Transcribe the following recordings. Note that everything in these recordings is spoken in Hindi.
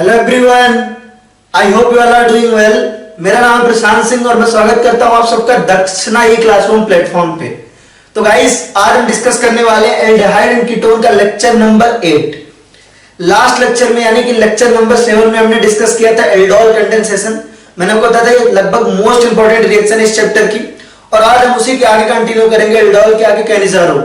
Hello everyone, I hope you all are doing well. मेरा नाम है प्रशांत सिंह और मैं स्वागत करता हूं आप सबका दक्षिणा ई क्लासरूम प्लेटफॉर्म पे। तो गाइस, आज हम डिस्कस करने वाले हैं एल्डिहाइड एंड कीटोन का लेक्चर नंबर 8। लास्ट लेक्चर में यानी कि लेक्चर नंबर 7 में हमने डिस्कस किया था एल्डोल कंडेंसेशन। मैंने आपको बताया था ये लगभग मोस्ट इंपोर्टेंट रिएक्शन इस चैप्टर की, और आज हम उसी के आगे कंटिन्यू करेंगे एल्डोल के आगे कैनिजारो।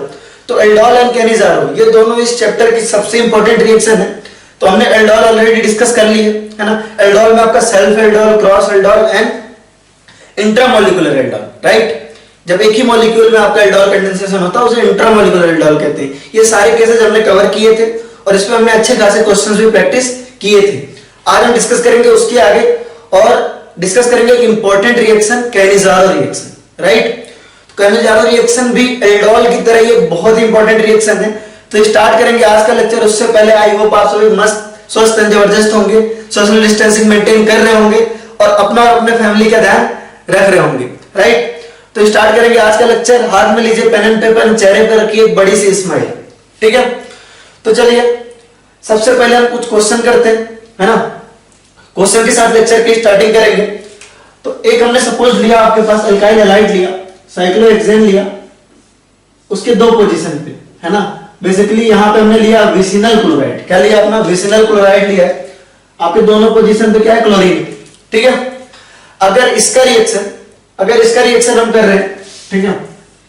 तो एल्डोल एंड कैनिजारो ये दोनों इस चैप्टर की सबसे इंपॉर्टेंट रिएक्शन है। तो हमने एल्डोल ऑलरेडी डिस्कस कर ली है ना। एल्डोल में आपका self aldol, cross aldol and intramolecular aldol, right. जब एक ही मॉलिक्यूल में आपका एल्डोल कंडेंसेशन होता है उसे इंट्रामोलिकुलर एल्डोल कहते हैं। ये सारे केसेस हमने कवर किए थे और इसमें हमने अच्छे खासे क्वेश्चंस भी प्रैक्टिस किए थे। आज हम डिस्कस करेंगे उसके आगे और डिस्कस करेंगे एक important reaction Cannizzaro reaction, right. Cannizzaro reaction भी एल्डोल की तरह ये बहुत ही इंपॉर्टेंट रिएक्शन है। तो स्टार्ट करेंगे आज का लेक्चर। उससे पहले आई होप आप सभी मस्त स्वस्थ एंड जबरदस्त होंगे, सोशल डिस्टेंसिंग मेंटेन कर रहे होंगे और अपना और अपने फैमिली का ध्यान रख रहे होंगे, राइट। तो स्टार्ट करेंगे आज का लेक्चर। हाथ में लीजिए पेन एंड पेपर, चेहरे पर रखिए एक बड़ी सी स्माइल, ठीक है। तो चलिए सबसे पहले हम कुछ क्वेश्चन करते हैं, है ना। क्वेश्चन के साथ लेक्चर की स्टार्टिंग करेंगे। तो एक हमने सपोज लिया, आपके पास अल्काइल हैलाइड लिया, साइक्लोहेक्सेन लिया, उसके दो पोजीशन पे, है ना। बेसिकली यहां पे हमने लिया विसिनल क्लोराइड। क्या लिया अपना? विसिनल क्लोराइड लिया है। आपके दोनों पोजीशन पे क्या है? क्लोरीन, ठीक है। अगर इसका रिएक्शन हम कर रहे हैं, ठीक है,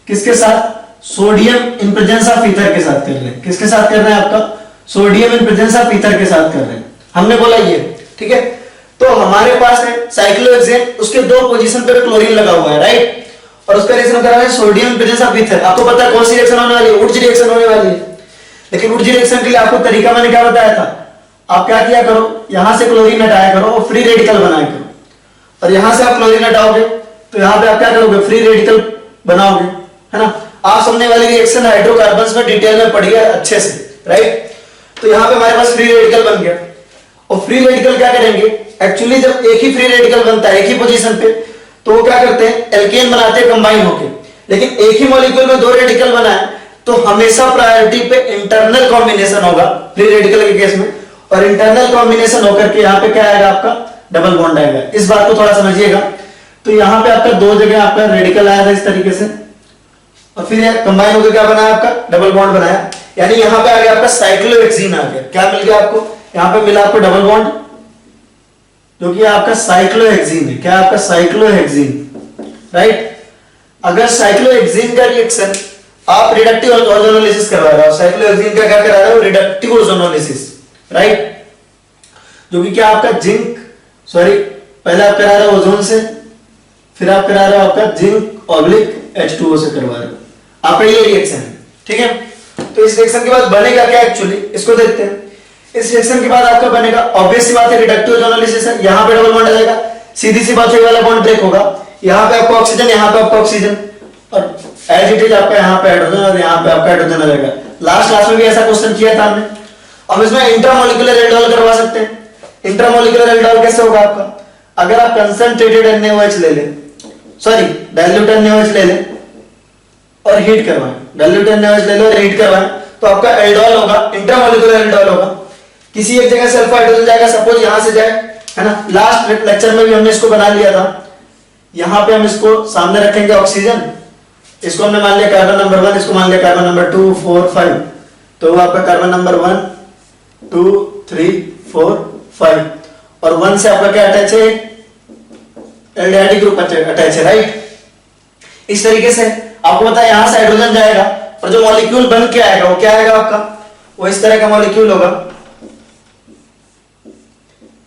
किसके साथ? Sodium in presence of ether के साथ कर रहे हैं। किसके साथ कर रहे हैं? आपका sodium in presence of ether के साथ कर रहे हैं। हमने बोला ये, ठीक है। तो हमारे पास है साइक्लोहेक्सेन, उसके दो पोजीशन पे क्लोरीन लगा हुआ है, राइट। और उसका रिएक्शन कर रहा है सोडियम प्रेजेंस ऑफ ईथर। आपको पता है कौन सी रिएक्शन होने वाली है? वुड्स रिएक्शन होने वाली है। लेकिन वुड्स रिएक्शन के लिए आपको तरीका मैंने क्या बताया था? आप क्या किया करो, यहां से क्लोरीन हटाया करो और फ्री रेडिकल बनाया करो। और यहां से आप क्लोरीन हटाओगे तो यहां पे आप क्या करोगे? फ्री रेडिकल बनाओगे, है ना। आप समझने वाली रिएक्शन हाइड्रोकार्बन्स में डिटेल में पढ़िए अच्छे से, राइट। तो यहां पे हमारे पास फ्री रेडिकल बन गया। और फ्री रेडिकल क्या करेंगे? एक्चुअली जब एक ही फ्री रेडिकल बनता है एक ही पोजीशन पे, तो वो क्या करते हैं? एल्केन बनाते हैं कंबाइन होके। लेकिन एक ही मॉलिक्यूल में दो रेडिकल बना है तो हमेशा प्रायोरिटी पे इंटरनल कॉम्बिनेशन होगा फ्री रेडिकल के केस में। और इंटरनल कॉम्बिनेशन होकर के यहाँ पे क्या आएगा? आपका डबल बॉन्ड आएगा। इस बात को थोड़ा समझिएगा। तो यहाँ पे आपका दो जगह आपका रेडिकल आया था इस तरीके से, और फिर कंबाइन होकर क्या बनाया? आपका डबल बॉन्ड बनाया। यानी यहाँ पे आ गया आपका साइक्लोहेक्सेन आ गया। क्या मिल गया आपको? यहाँ पे मिला आपको डबल बॉन्ड, जो कि आपका साइक्लोहेक्सेन है। क्या आपका? Cyclohexane, right. अगर साइक्लोहेक्सेन का रिएक्शन आप रिडक्टिव ओजोनोलिसिस करवा रहे हो, साइक्लोहेक्सेन का क्या करा रहे हो? Reductive ozonolysis, right. जो कि क्या आपका जिंक, सॉरी पहले आप करा रहे हो ओजोन से, फिर आप करा रहे हो आपका जिंक ऑब्लिक H2O से करवा रहे हो। आपका ये रिएक्शन है, ठीक है। तो इस रिएक्शन के बाद बनेगा क्या एक्चुअली? इसको देखते हैं। इस रिएक्शन के बाद आपका बनेगा, ऑब्वियस सी बात है, रिडक्टिव ओजोनोलिसिस है। यहां पे डबल बॉन्ड आ जाएगा, सीधी सी बात है, वाला बॉन्ड ब्रेक होगा। यहां पे आपको ऑक्सीजन, यहां पे आपको ऑक्सीजन, और एज इट इज आपका यहां पे हाइड्रोजन और यहां पे आपका हाइड्रोजन आ जाएगा। लास्ट क्लास में भी ऐसा क्वेश्चन किया था हमने। अब इसमें इंट्रामोलिकुलर एल्डोल करवा सकते हैं। इंट्रामोलिकुलर एल्डोल कैसे होगा आपका? अगर आप कंसंट्रेटेड NaOH ले लें, सॉरी डाइल्यूट NaOH ले लें और हीट करवाएं, डाइल्यूट NaOH ले लो और हीट करवाएं, तो आपका एल्डोल होगा, इंट्रामोलिकुलर एल्डोल होगा। किसी एक जगह से अल्फा हाइड्रोजन जाएगा, सपोज यहां से जाए, है ना। लास्ट लेक्चर में भी हमने इसको बना लिया था। यहां पे हम इसको सामने रखेंगे ऑक्सीजन, इसको हमने मान लिया कार्बन नंबर 1, इसको मान लिया कार्बन नंबर 2, 4, 5। तो वो आपका कार्बन नंबर 1, 2, 3, 4, 5, और 1 से आपका क्या अटैच है? एल्डिहाइड ग्रुप अटैच है, राइट। इस तरीके से आपको पता है यहां से हाइड्रोजन जाएगा और जो मॉलिक्यूल बन के आएगा वो क्या आएगा आपका? वो इस तरह का मॉलिक्यूल होगा।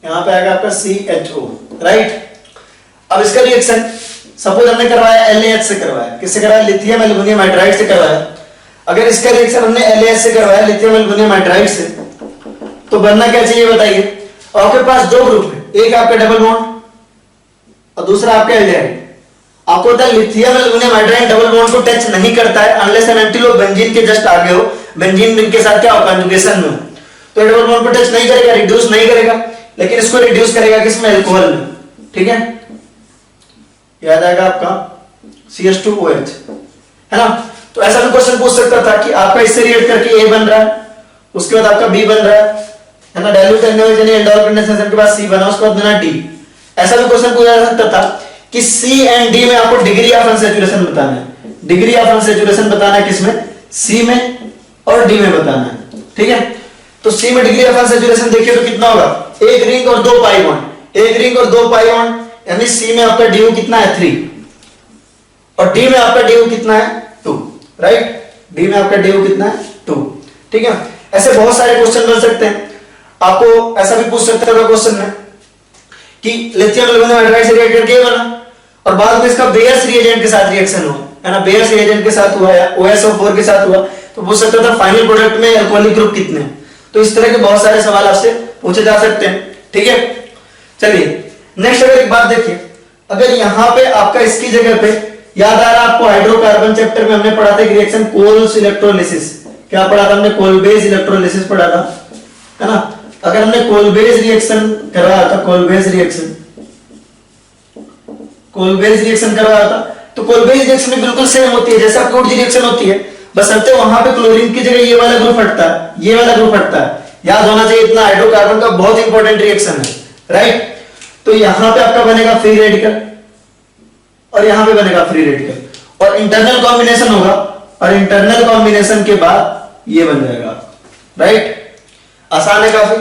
यहां पे आएगा आपका CHO, राइट। अब इसका रिएक्शन सपोज हमने करवाया LaH से करवाया। किससे करवाया? लिथियम एल्युमिनियम हाइड्राइड से करवाया। अगर इसका रिएक्शन हमने LaH से करवाया, लिथियम एल्युमिनियम हाइड्राइड से, तो बनना क्या चाहिए बताइए? आपके पास दो ग्रुप है, एक आपका डबल बॉन्ड और दूसरा आपका एल्डिहाइड। आपको पता है lithium aluminium hydride double bond को टच नहीं करता है अनलेस एंड अनटिल वो बेंजीन के जस्ट आगे हो, बेंजीन रिंग के साथ क्या हो? कंजुगेशन में हो। तो डबल बॉन्ड को टच नहीं करेगा, रिड्यूस नहीं करेगा, लेकिन इसको रिड्यूस करेगा किसमें? अल्कोहल में, ठीक है। याद आएगा आपका CH2OH, है ना। तो ऐसा भी क्वेश्चन पूछ सकता था कि आपका इससे रिएक्ट करके A बन रहा है, उसके बाद आपका B बन रहा है है ना, डाइल्यूट एनएच यानी एल्डिहाइड कंडेंसेशन के बाद C बना, उसके बाद बना D। ऐसा भी क्वेश्चन पूछा जा सकता था कि C एंड D में आपको डिग्री ऑफ अनसैचुरेशन बताना है। डिग्री ऑफ अनसैचुरेशन बताना है किसमें, C में और D में बताना है, ठीक है। तो C में डिग्री ऑफ अनसैचुरेशन देखिए तो कितना होगा, एक रिंग और 2 पाई बॉन्ड, एक रिंग और 2 पाई बॉन्ड, यानी C में आपका DU कितना है 3 और D में आपका DU कितना है 2, राइट। D में आपका DU कितना है 2, ठीक है। ऐसे बहुत सारे क्वेश्चन बन सकते हैं। आपको ऐसा भी पूछ सकता है क्वेश्चन में कि लिथियम एल्यूमिनियम हाइड्राइड से रिएक्ट करके बना और बाद में इसका बेयर्स रिएजेंट के साथ रिएक्शन हुआ, है ना, बेयर्स रिएजेंट के साथ हुआ या OSO4 के साथ हुआ, तो पूछ सकता था फाइनल प्रोडक्ट में अल्कोहलिक ग्रुप कितने हैं। तो इस तरह के बहुत सारे सवाल आपसे पूछे जा सकते हैं, ठीक है। चलिए नेक्स्ट अगर एक बात देखिए, अगर यहां पे आपका इसकी जगह पे याद आ रहा आपको हाइड्रोकार्बन चैप्टर में हमने पढ़ा था एक रिएक्शन कोल्स इलेक्ट्रोलिसिस, क्या पढ़ा था हमने, कोलबेज इलेक्ट्रोलिसिस पढ़ा था, है ना। अगर हमने कोलबेज रिएक्शन करवाया था, कोलबेज रिएक्शन करवाया था, तो कोलबेज रिएक्शन में बिल्कुल सेम होती है जैसा क्रूड रिएक्शन होती है, बस अंतर वहां पे क्लोरीन की जगह ये वाला ग्रुप हटता है, ये वाला ग्रुप हटता है। याद होना चाहिए इतना, हाइड्रोकार्बन का बहुत इंपॉर्टेंट रिएक्शन है, राइट। तो यहां पे आपका बनेगा फ्री रेडिकल और यहां पे बनेगा फ्री रेडिकल और इंटरनल कॉम्बिनेशन होगा और इंटरनल कॉम्बिनेशन के बाद ये बन जाएगा, राइट। आसान है काफी,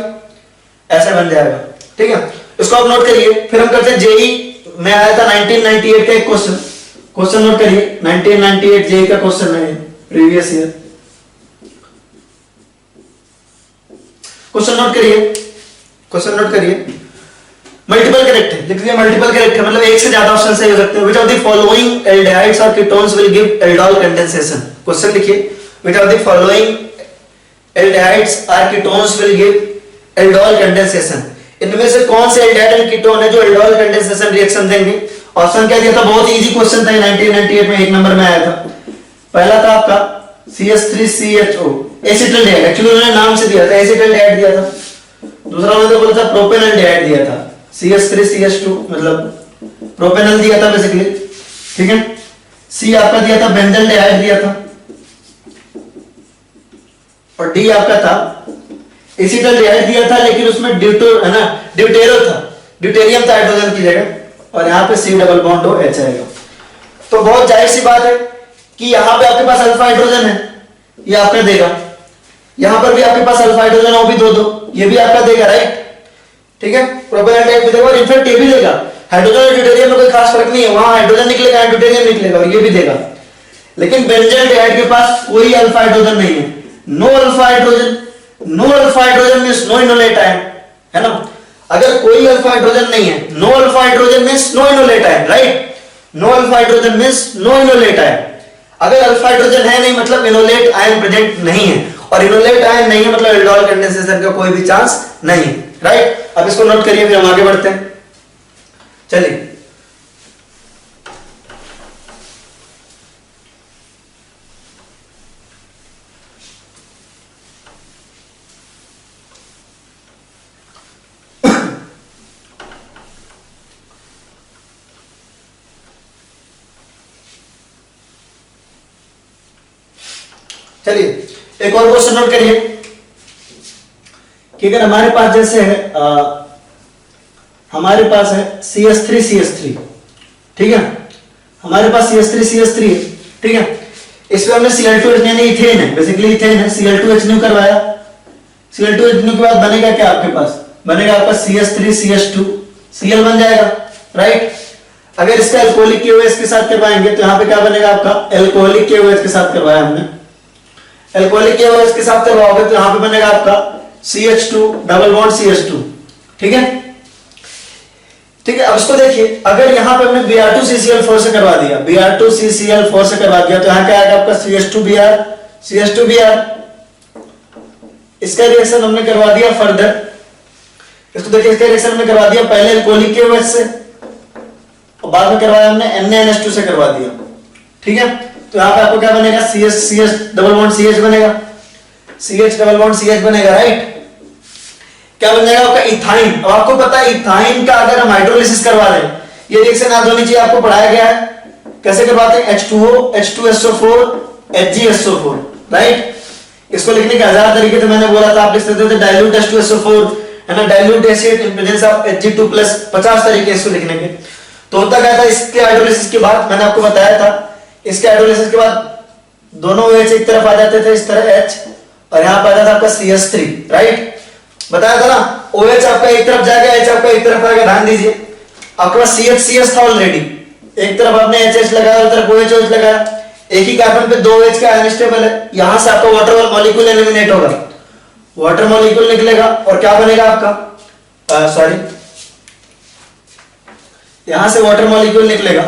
ऐसे बन जाएगा, ठीक है। इसको आप नोट करिए। फिर हम करते हैं जेई में आया था 1998 का एक क्वेश्चन नोट करिए, 1998 जेई का क्वेश्चन है, प्रीवियस ईयर क्वेश्चन नोट करिए। मल्टीपल करेक्ट है, लिख दीजिए मल्टीपल करेक्ट है, मतलब एक से ज्यादा ऑप्शन सही हो सकते हैं। Which of the following aldehydes और ketones will give aldol condensation. Question लिखिए, which of the following aldehydes और ketones will give aldol condensation. इनमें से कौन से एल्डिहाइड एंड कीटोन है जो एल्डोल कंडेंसेशन रिएक्शन देंगे। ऑप्शन क्या दिया था, बहुत इजी क्वेश्चन था, 1998 में 1 नंबर में आया था। पहला था आपका CH3CHO एसिटल्डिहाइड, एक्चुअली उन्होंने नाम से दिया था, एसिटल्डिहाइड दिया था। दूसरा उन्होंने बोला था प्रोपेनल्डिहाइड दिया था, CH3CH2 मतलब प्रोपेनल दिया था बेसिकली, ठीक है। C आपका दिया था बेंजल्डिहाइड दिया था और D आपका था एसिटल्डिहाइड दिया था, लेकिन उसमें ड्यूटेरो था, ड्यूटेरियम था हाइड्रोजन की जगह और यहाँ पे C डबल बॉन्ड हो H आएगा। तो बहुत जाहिर सी बात है कि यहाँ पे आपके पास अल्फा हाइड्रोजन है, ये आपका देगा, यहाँ पर भी आपके पास अल्फा हाइड्रोजन हो भी दो, ये भी आपका देगा, राइट, ठीक है। प्रोपेनल्डिहाइड भी देगा और इनफैक्ट ये भी देगा। हाइड्रोजन और ड्यूटेरियम में कोई खास फर्क नहीं है, वहां हाइड्रोजन निकलेगा ड्यूटेरियम निकलेगा और ये भी देगा। लेकिन बेंजल्डिहाइड के पास कोई अल्फा हाइड्रोजन नहीं है, no alpha hydrogen means no enolate ion, है ना। अगर कोई अल्फा हाइड्रोजन नहीं है, no alpha hydrogen means no enolate ion, right. No alpha hydrogen means no enolate ion. अगर अल्फा हाइड्रोजन है नहीं मतलब इनोलेट आयन प्रेजेंट नहीं है, और इनोलेट आयन नहीं है मतलब एल्डोल कंडेंसेशन का कोई भी चांस नहीं है, राइट। अब इसको नोट करिए, फिर हम आगे बढ़ते हैं। चलिए एक और क्वेश्चन नोट करिए कि अगर हमारे पास जैसे है हमारे पास है CH3CH3, ठीक है, हमारे पास CH3CH3 है, ठीक है। इसमें हमने Cl2H यानी इथेन है, बेसिकली इथेन है, Cl2H करवाया। Cl2H के बाद बनेगा क्या आपके पास, बनेगा आपका CH3CH2, Cl बन जाएगा, राइट। अगर इसका अल्कोहलिक KOH के साथ करवाएंगे तो यहाँ पे क्या बनेगा आपका, अल्कोहलिक KOH के साथ करवाया हमने, अल्कोहलिक KOH के साथ करवाओगे तो यहाँ पे बनेगा आपका CH2 डबल बॉन्ड CH2, ठीक है, ठीक है। अब इसको देखिए, अगर यहाँ पे हमने Br2CCl4 से करवा दिया, Br2CCl4 से करवा दिया तो यहाँ क्या आएगा आपका CH2Br, इसका रिएक्शन हमने करवा दिया फर्दर। इसको देखिए, इसका रिएक्शन हमने करवा दिया पहले अल्कोहलिक KOH से और बाद में करवाया हमने NaNH2 से करवा दिया, ठीक है। तो यहाँ पे आपको क्या बनेगा, CH डबल बॉन्ड CH बनेगा, CH डबल बॉन्ड CH बनेगा, राइट। क्या बन जाएगा आपका इथाइन। अब आपको पता है इथाइन का अगर हम हाइड्रोलिसिस करवा दें, ये रिएक्शन याद होनी चाहिए, आपको पढ़ाया गया है कैसे करवाते हैं, H2O H2SO4 HgSO4, राइट। इसको लिखने के 1000 तरीके थे, मैंने बोला था आप लिख सकते थे डाइल्यूट H2SO4 है ना, dilute acid in presence of Hg2+, 50 तरीके इसको लिखने के। तो होता क्या था, इसके हाइड्रोलिसिस के बाद मैंने आपको बताया था, इसके हाइड्रोलिसिस के बाद दोनों OH एक तरफ आ जाते थे, इस तरह H, और यहां पर आ जाता आपका CH3, राइट, बताया था ना। OH आपका एक तरफ जाएगा, H आपका एक तरफ आएगा, ध्यान दीजिए। आपके पास CH था ऑलरेडी, एक तरफ आपने HH लगाया, एक तरफ OH लगाया, एक ही कार्बन पे दो OH का आयन स्टेबल है, यहां से आपका वाटर मॉलिक्यूल एलिमिनेट होगा, वाटर मॉलिक्यूल निकलेगा और क्या बनेगा आपका, सॉरी, यहां से वाटर मॉलिक्यूल निकलेगा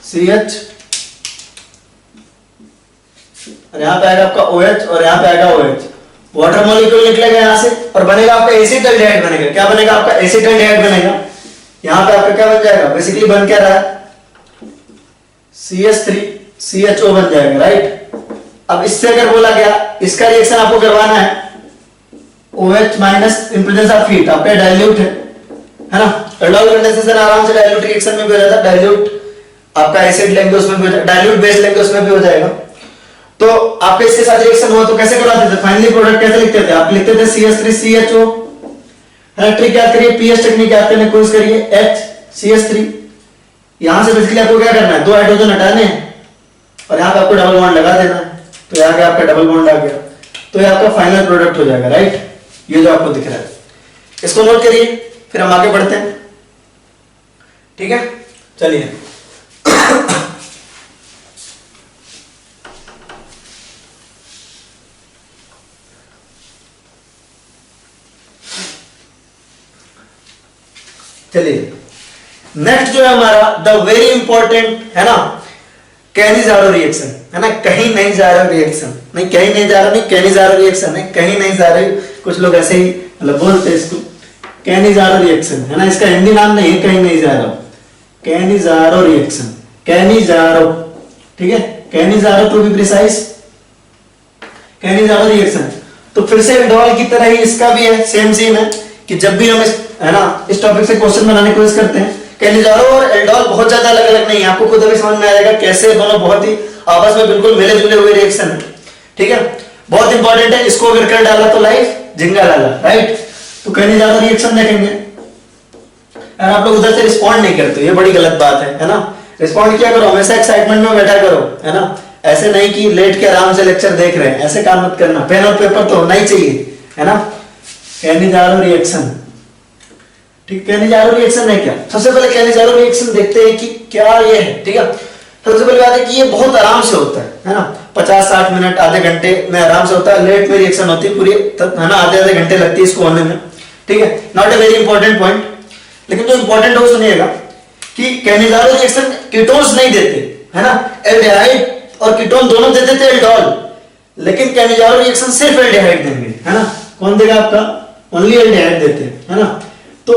CH, और यहां पे आएगा आपका OH और यहां पे आएगा OH, वाटर मॉलिक्यूल निकलेगा यहां से और बनेगा आपका एसिटाल्डिहाइड बनेगा। क्या बनेगा आपका, एसिटाल्डिहाइड बनेगा। यहां पे आपका क्या बन जाएगा, बेसिकली बन क्या रहा है, CH3 CHO बन जाएगा, राइट। अब इससे अगर बोला गया इसका रिएक्शन आपको करवाना है OH minus in presence of heat, आपका डाइल्यूट है ना, एल्डोल कंडेंसेशन आराम से डाइल्यूट रिएक्शन में भी हो जाता है, डाइल्यूट आपका एसिड लेंगे उसमें भी हो जाएगा, डाइल्यूट बेस लेंगे उसमें भी हो जाएगा। तो आपके इसके साथ रिएक्शन हुआ तो कैसे करवाते थे, फाइनली प्रोडक्ट कैसे लिखते थे, आप लिखते थे CH3 CHO, है ना, ट्रिक याद करिए, पीएच टेक्निक याद करने की कोशिश करिए, HCH3, यहां से बेसिकली आपको क्या करना है, दो हाइड्रोजन हटाने हैं और यहां पे आपको डबल बॉन्ड लगा देना है, तो यहाँ पे आपका डबल बॉन्ड आ गया, तो ये आपका फाइनल प्रोडक्ट हो जाएगा, राइट। ये जो आपको दिख रहा है इसको नोट करिए, फिर हम आगे बढ़ते हैं, ठीक है, चलिए। चलिए नेक्स्ट जो है हमारा द वेरी इंपॉर्टेंट है ना, कैनिज़ारो रिएक्शन, है ना, कहीं नहीं जा रहा रिएक्शन, नहीं कहीं नहीं जा रहा, नहीं कैनिज़ारो रिएक्शन है, कहीं नहीं जा रही, कुछ लोग ऐसे ही मतलब बोलते हैं इसको कैनिज़ारो रिएक्शन, है ना, इसका हिंदी नाम नहीं है, कहीं नहीं जा रहा, कैनिज़ारो रिएक्शन, कैनिज़ारो, ठीक है, Cannizzaro to be precise, Cannizzaro reaction. तो फिर से एल्डोल की तरह ही इसका भी है, सेम सीन है कि जब भी हम है ना इस टॉपिक से क्वेश्चन बनाने की कोशिश करते हैं, कैनिज़ारो और एल्डोल बहुत ज्यादा अलग अलग नहीं है, आपको खुद अभी समझ में आ जाएगा कैसे दोनों बहुत ही आपस में बिल्कुल मिले जुले हुए रिएक्शन है, ठीक है, बहुत इंपॉर्टेंट है, इसको अगर कर डाला तो लाइफ झिंगा डाला, राइट। तो कैनिज़ारो रिएक्शन देखेंगे और आप लोग उधर से रिस्पॉन्ड नहीं करते, ये बड़ी गलत बात है ना, रिस्पॉन्ड किया करो, हमेशा एक्साइटमेंट में बैठा करो, है ना, ऐसे नहीं कि लेट के आराम से लेक्चर देख रहे हैं, ऐसे काम मत करना, पेन और पेपर तो होना ही चाहिए, है ना। कैनिज़ारो रिएक्शन, ठीक, कैनिज़ारो रिएक्शन है क्या, सबसे पहले कैनिज़ारो रिएक्शन देखते हैं कि क्या ये है, ठीक है। सबसे पहले बात है कि ये बहुत आराम से होता है ना, 50-60 मिनट आधे घंटे में आराम से होता है, लेट में रिएक्शन होती है पूरी, है ना, आधे घंटे लगती है इसको होने में, ठीक है, not a very important point. लेकिन जो इंपॉर्टेंट हो सुनिएगा कि कैनिज़ारो रिएक्शन कीटोन्स नहीं देते, है ना, एल्डिहाइड और कीटोन दोनों दे देते एल्डोल, लेकिन कैनिज़ारो रिएक्शन सिर्फ एल्डिहाइड देंगे, है ना, कौन देगा आपका, ओनली एल्डिहाइड देते हैं, है ना। तो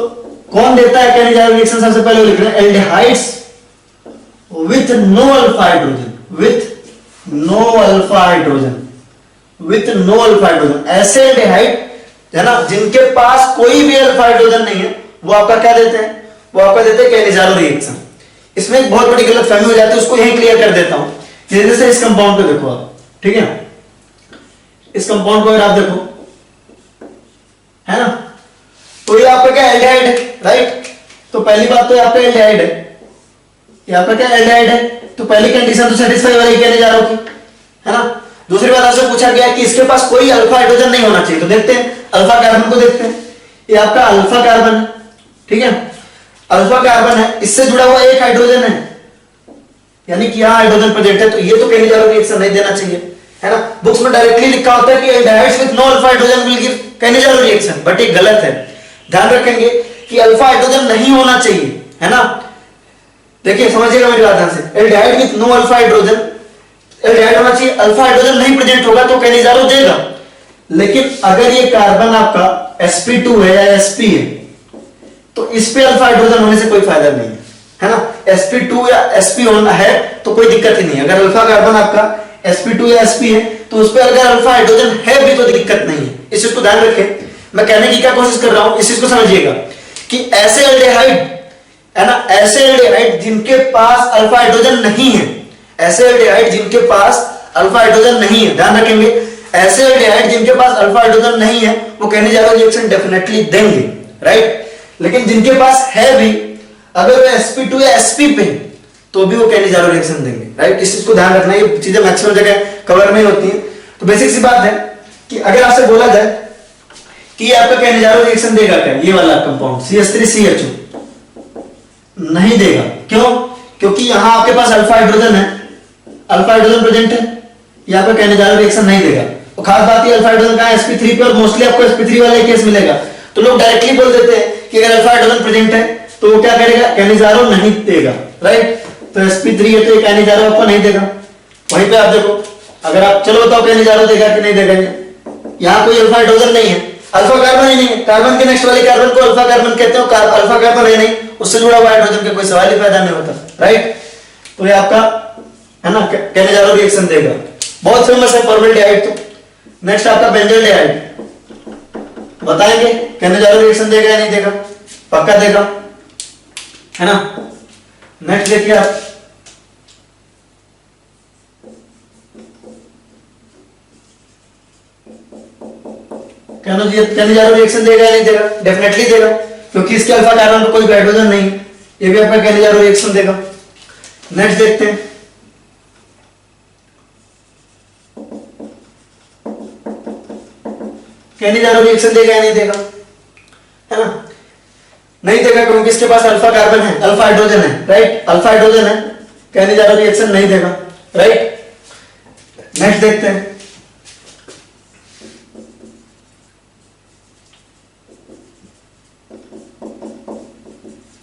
कौन देता है कैनिज़ारो रिएक्शन, सबसे पहले वो लिख रहे हैं aldehydes with no alpha hydrogen, with no alpha hydrogen, with no alpha hydrogen, ऐसे एल्डिहाइड है ना जिनके पास कोई भी अल्फा हाइड्रोजन नहीं है, वो आपका क्या देते हैं, वो आपका देते हैं कैनिज़ारो रिएक्शन। इसमें एक बहुत बड़ी गलत फहमी हो जाती है, उसको यहीं क्लियर कर देता हूं। जैसे इस कंपाउंड को देखो आप, ठीक है, इस कंपाउंड को अगर आप देखो, है ना, तो ये आपका क्या एल्डिहाइड है, राइट। तो पहली बात तो आपका एल्डिहाइड है, ये आपका क्या एल्डिहाइड है, तो पहली कंडीशन तो सेटिस्फाई वाली कैनिज़ारो की, है ना। दूसरी बात आपसे पूछा गया कि इसके पास कोई अल्फा हाइड्रोजन नहीं होना चाहिए, तो देखते हैं अल्फा कार्बन को देखते हैं, ये आपका अल्फा कार्बन है, ठीक है, अल्फा कार्बन है, इससे जुड़ा हुआ एक हाइड्रोजन है, यानी कि यहां हाइड्रोजन प्रेजेंट है, तो ये तो कैनिज़ारो रिएक्शन नहीं देना चाहिए, है ना। बुक्स में डायरेक्टली लिखा होता है कि aldehydes with no alpha hydrogen will give Cannizzaro reaction, but ये गलत है, ध्यान रखेंगे कि अल्फा हाइड्रोजन नहीं होना चाहिए, है ना। देखिए समझिएगा मेरी बात ध्यान से, aldehyde with no alpha hydrogen, aldehyde होना चाहिए, अल्फा हाइड्रोजन नहीं प्रेजेंट होगा तो कैनिज़ारो देगा। लेकिन अगर ये कार्बन आपका sp2 है या sp है, तो इस पे अल्फा हाइड्रोजन होने से कोई फायदा नहीं है ना, sp2 या sp होना है तो कोई दिक्कत ही नहीं है। अगर अल्फा कार्बन आपका sp2 या sp है तो उस पे अगर अल्फा हाइड्रोजन है भी तो दिक्कत नहीं है, इस चीज को ध्यान रखें। मैं कहने की क्या कोशिश कर रहा हूं, इस चीज को समझिएगा कि ऐसे एल्डिहाइड, है ना, ऐसे एल्डिहाइड जिनके पास अल्फा हाइड्रोजन नहीं है, ऐसे एल्डिहाइड जिनके पास अल्फा हाइड्रोजन नहीं है, ध्यान रखेंगे, ऐसे एल्डिहाइड जिनके पास अल्फा हाइड्रोजन नहीं है वो कैनिजारो रिएक्शन डेफिनेटली देंगे, राइट। लेकिन जिनके पास है भी, अगर वो sp2 या sp पे तो भी वो कैनिजारो रिएक्शन देंगे, राइट। इस चीज को ध्यान रखना, ये चीजें मैक्सिमम जगह कवर नहीं होती हैं। तो बेसिक सी बात है कि अगर आपसे बोला जाए कि ये आपका कैनिजारो रिएक्शन देगा क्या, ये वाला कंपाउंड CH3CHO नहीं देगा। क्यों? क्योंकि यहां आपके पास अल्फा हाइड्रोजन है, अल्फा हाइड्रोजन प्रेजेंट है, ये आपका कैनिजारो रिएक्शन नहीं देगा। तो खास बात ये अल्फा हाइड्रोजन कहां है, sp3 पे, और मोस्टली आपको sp3 वाला ही केस मिलेगा। तो लोग डायरेक्टली बोल देते हैं कि अगर अल्फा हाइड्रोजन प्रेजेंट है तो वो क्या करेगा, कैनिजारो नहीं देगा, राइट। तो sp3 है तो ये कैनिजारो आपको नहीं देगा। वहीं पे आप देखो, अगर आप चलो बताओ कैनिजारो देगा कि नहीं देगा, यहाँ कोई अल्फा हाइड्रोजन नहीं है, अल्फा कार्बन ही नहीं है, कार्बन के नेक्स्ट वाले कार्बन को अल्फा कार्बन कहते हो, अल्फा कार्बन है नहीं, उससे जुड़ा हुआ हाइड्रोजन का कोई सवाल ही पैदा नहीं होता, राइट। तो ये आपका है ना कैनिजारो रिएक्शन देगा। बहुत फेमस है फॉर्मल्डिहाइड। तो नेक्स्ट आपका बेंजल्डिहाइड, बताएंगे कैनिजारो रिएक्शन देगा या नहीं देगा, पक्का देगा, है ना। नेक्स्ट देखिए आप, कैनिजारो रिएक्शन देगा या नहीं देगा, डेफिनेटली देगा, क्योंकि इसके अल्फा कार्बन पर कोई हाइड्रोजन नहीं है, ये भी आपका कैनिजारो रिएक्शन देगा। नेक्स्ट देखते हैं, कैनिजारो रिएक्शन देगा या नहीं देगा, है ना। नहीं देगा क्योंकि इसके पास अल्फा कार्बन है, अल्फा हाइड्रोजन है, राइट, अल्फा हाइड्रोजन है, कैनिजारो रिएक्शन नहीं देगा, राइट। नेक्स्ट देखते हैं,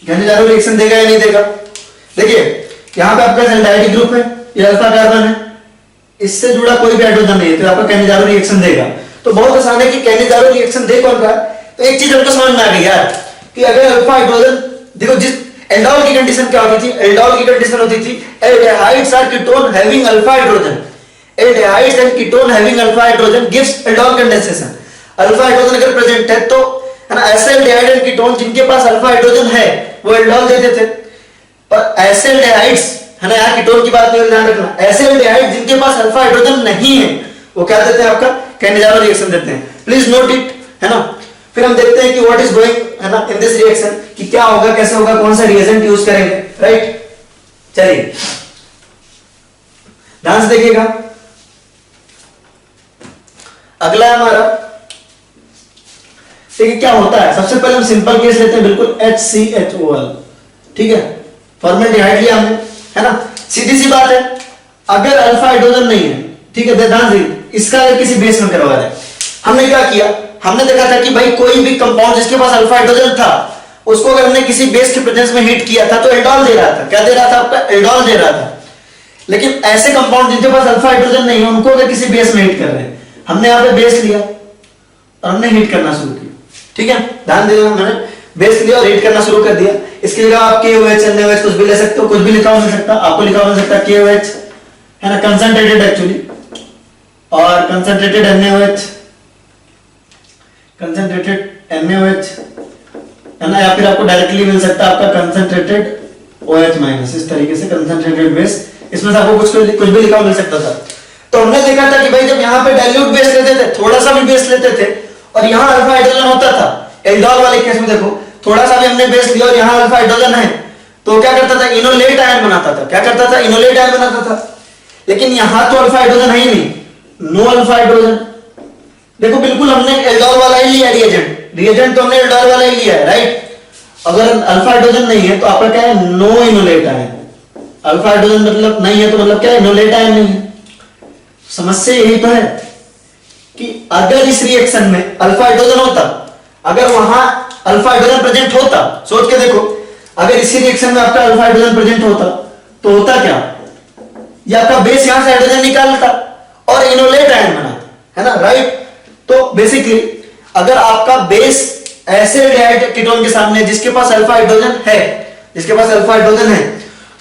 कैनिजारो रिएक्शन देगा या नहीं देगा। देखिए यहां पे आपका एल्डिहाइड ग्रुप है, ये अल्फा कार्बन है, इससे जुड़ा कोई भी हाइड्रोजन नहीं है, तो आपका कैनिजारो रिएक्शन देगा। तो बहुत आसान है कि कैनिजारो रिएक्शन दे कौन रहा है। तो एक चीज हमको समझ में आ गई यार कि अगर अल्फा हाइड्रोजन, देखो जिस एल्डोल की कंडीशन क्या होती थी, एल्डोल की कंडीशन होती थी aldehydes or ketone having alpha hydrogen, aldehydes and ketone having alpha hydrogen gives aldol condensation. Alpha hydrogen अगर प्रेजेंट है तो है ना, ऐसे एल्डिहाइड एंड कीटोन जिनके पास अल्फा हाइड्रोजन है वो एल्डोल देते थे, और ऐसे एल्डिहाइड्स है ना, यहाँ कीटोन की बात नहीं, ध्यान रखना, ऐसे एल्डिहाइड जिनके पास अल्फा हाइड्रोजन नहीं है वो क्या देते हैं, आपका कैनिजारो रिएक्शन देते हैं। प्लीज नोट इट, है ना। फिर हम देखते हैं कि व्हाट इज गोइंग है ना इन दिस रिएक्शन, कि क्या होगा, कैसे होगा, कौन सा रिएजेंट यूज करेंगे, राइट। चलिए ध्यान से देखिएगा, अगला है हमारा, देखिए क्या होता है। सबसे पहले हम सिंपल केस लेते हैं, बिल्कुल HCHOL, ठीक है, फॉर्मल्डिहाइड लिया हमने, है ना। सीधी सी बात है, अगर अल्फा हाइड्रोजन नहीं है, ठीक है, ध्यान से इसका अगर किसी बेस में करवा दें, हमने क्या किया, हमने देखा था कि भाई कोई भी कंपाउंड जिसके पास अल्फा हाइड्रोजन था उसको अगर हमने किसी बेस के प्रेजेंस में हीट किया था तो एल्डोल दे रहा था। क्या दे रहा था आपका, एल्डोल दे रहा था। लेकिन ऐसे कंपाउंड जिनके पास अल्फा हाइड्रोजन नहीं है उनको अगर किसी बेस में हीट कर रहे हैं, हमने यहाँ पे बेस लिया और हमने हीट करना शुरू किया, ठीक है, ध्यान देना, मैंने बेस लिया और हीट करना शुरू कर दिया। इसके जगह आप KOH NaOH कुछ भी ले सकते हो, कुछ भी लिखा हो मिल सकता, आपको लिखा हो सकता KOH, है ना, कंसंट्रेटेड एक्चुअली, और कंसंट्रेटेड NaOH, कंसंट्रेटेड NaOH, है ना, या फिर आपको डायरेक्टली मिल सकता है आपका कंसंट्रेटेड OH माइनस, इस तरीके से कंसंट्रेटेड बेस, इसमें से आपको कुछ भी लिखा मिल सकता था। तो हमने देखा था कि भाई जब यहाँ पे डाइल्यूट बेस लेते थे, थोड़ा सा भी बेस लेते थे और यहाँ अल्फा हाइड्रोजन होता था, एल्डोल वाले केस में देखो थोड़ा सा भी हमने बेस लिया और यहाँ अल्फा हाइड्रोजन है तो क्या करता था, इनोलेट आयन बनाता था। क्या करता था, इनोलेट आयन बनाता था। लेकिन यहाँ तो अल्फा हाइड्रोजन है ही नहीं, नो अल्फा हाइड्रोजन। देखो बिल्कुल हमने एल्डोल वाला ही लिया रिएजेंट तो हमने एल्डोल वाला ही लिया है, राइट। अगर अल्फा हाइड्रोजन नहीं है तो आपका क्या है, no enolate ion. Alpha hydrogen मतलब नहीं है तो मतलब क्या है, इनोलेट आयन नहीं है। समस्या यही तो है कि अगर इस रिएक्शन में अल्फा हाइड्रोजन होता, अगर वहां अल्फा हाइड्रोजन प्रेजेंट होता, सोच के देखो, अगर इसी रिएक्शन में आपका अल्फा हाइड्रोजन प्रेजेंट होता तो होता क्या, ये आपका बेस यहां से हाइड्रोजन निकालता और इनोलेट आयन बनाता, है ना, राइट। तो बेसिकली अगर आपका बेस ऐसे एल्डिहाइड कीटोन के सामने जिसके पास अल्फा हाइड्रोजन है, जिसके पास अल्फा हाइड्रोजन है,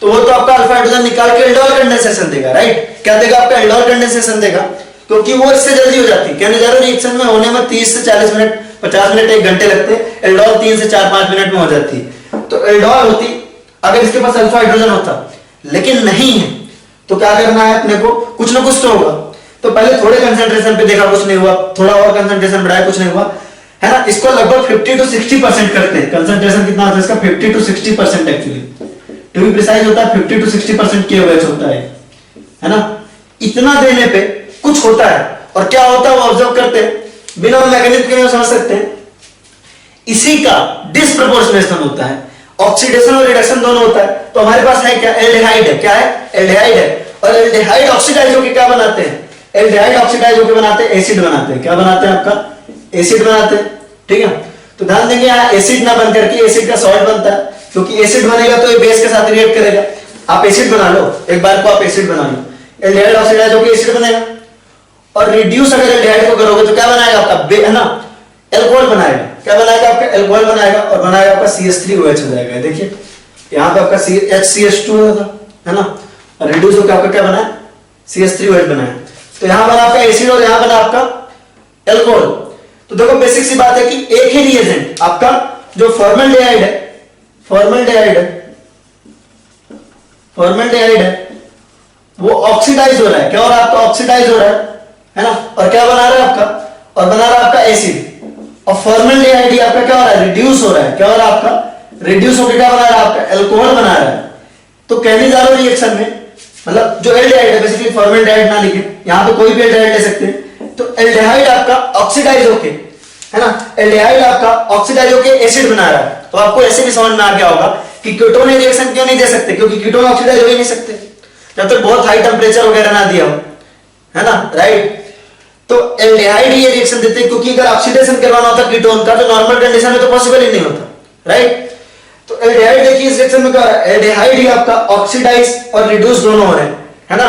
तो वो तो आपका अल्फा हाइड्रोजन निकाल के एल्डोल कंडेंसेशन देगा, राइट। क्या देगा, आपका एल्डोल कंडेंसेशन देगा, क्योंकि वो इससे जल्दी हो जाती है। कैनिजारो रिएक्शन में होने में 30 से 40 मिनट, 50 मिनट, 1 घंटे लगते हैं, एल्डोल 3 से 4-5 मिनट में हो जाती है। तो एल्डोल होती अगर इसके पास अल्फा हाइड्रोजन होता, लेकिन नहीं है तो क्या करना है अपने को, कुछ ना कुछ तो होगा। तो पहले थोड़े कंसंट्रेशन पे देखा, कुछ नहीं हुआ, थोड़ा और कंसंट्रेशन बढ़ाया, कुछ नहीं हुआ, है ना। इसको लगभग 50 to 60% करते हैं। कंसंट्रेशन कितना होता है इसका? 50 to 60% actually, to be precise होता है 50 to 60% KOH होता है ना। इतना देने पे कुछ होता है, और क्या होता है वो ऑब्जर्व करते हैं, बिना मैकेनिज्म के समझ सकते हैं। इसी का डिस्प्रपोर्शनेशन होता है, ऑक्सीडेशन और रिडक्शन दोनों होता है। तो हमारे पास है क्या? एल्डिहाइड है। क्या है? एल्डिहाइड है। और एल्डिहाइड ऑक्सीडाइज होकर क्या बनाते हैं? एल्डिहाइड ऑक्सीडाइज होकर बनाते हैं एसिड बनाते हैं। क्या बनाते हैं आपका? एसिड बनाते हैं, ठीक है। तो ध्यान देंगे यहाँ एसिड ना बन करके एसिड का सॉल्ट बनता है, क्योंकि एसिड बनेगा तो ये बेस के साथ रिएक्ट करेगा। आप एसिड बना लो, एक बार को आप एसिड बना लो, एल्डिहाइड ऑक्सीडाइज होकर एसिड बनेगा। और रिड्यूस अगर एल्डिहाइड को करोगे तो क्या बनाएगा आपका? है ना, एल्कोहल बनाएगा। क्या बनाएगा आपका? एल्कोहल बनाएगा, और बनाएगा आपका CH3OH हो जाएगा। देखिए यहाँ पे आपका HCH2 होगा, है ना, और रिड्यूस होकर आपका क्या बना? CH3OH बनाया। तो यहाँ बना आपका एसिड और यहाँ बना आपका एल्कोहल। तो देखो बेसिक सी बात है कि एक ही रिएजेंट आपका जो फॉर्मल्डिहाइड है, फॉर्मल्डिहाइड है, वो ऑक्सीडाइज हो रहा है। क्या हो रहा है आपका? ऑक्सीडाइज हो रहा है ना, और क्या बना रहा है आपका? और बना रहा है आपका एसिड। और फॉर्मल्डिहाइड आपका क्या हो रहा है? रिड्यूस हो रहा है। क्या हो रहा है आपका? रिड्यूस होकर क्या बना रहा है आपका? एल्कोहल बना रहा है। तो कैनिजारो रिएक्शन में मतलब जो एल्डिहाइड है, बेसिकली फॉर्मल्डिहाइड ना लिखे, यहां पे कोई भी एल्डिहाइड ले सकते हैं। तो एल्डिहाइड आपका ऑक्सीडाइज होके, है ना, एल्डिहाइड आपका ऑक्सीडाइज होके एसिड बना रहा है। तो आपको ऐसे भी समझ में आ गया होगा कि कीटोन रिएक्शन क्यों नहीं दे सकते, क्योंकि कीटोन ऑक्सीडाइज हो ही नहीं सकते जब तक बहुत हाई टेम्परेचर वगैरह ना दिया हो, है ना, राइट। तो एल्डिहाइड ये रिएक्शन देते हैं, क्योंकि अगर ऑक्सीडेशन करवाना होता कीटोन का तो नॉर्मल कंडीशन में तो पॉसिबल ही नहीं होता, राइट। तो एल्डिहाइड देखिए इस रिएक्शन में क्या हो रहा है? एल्डिहाइड ही आपका ऑक्सीडाइज और रिड्यूस दोनों हो रहे हैं, है ना,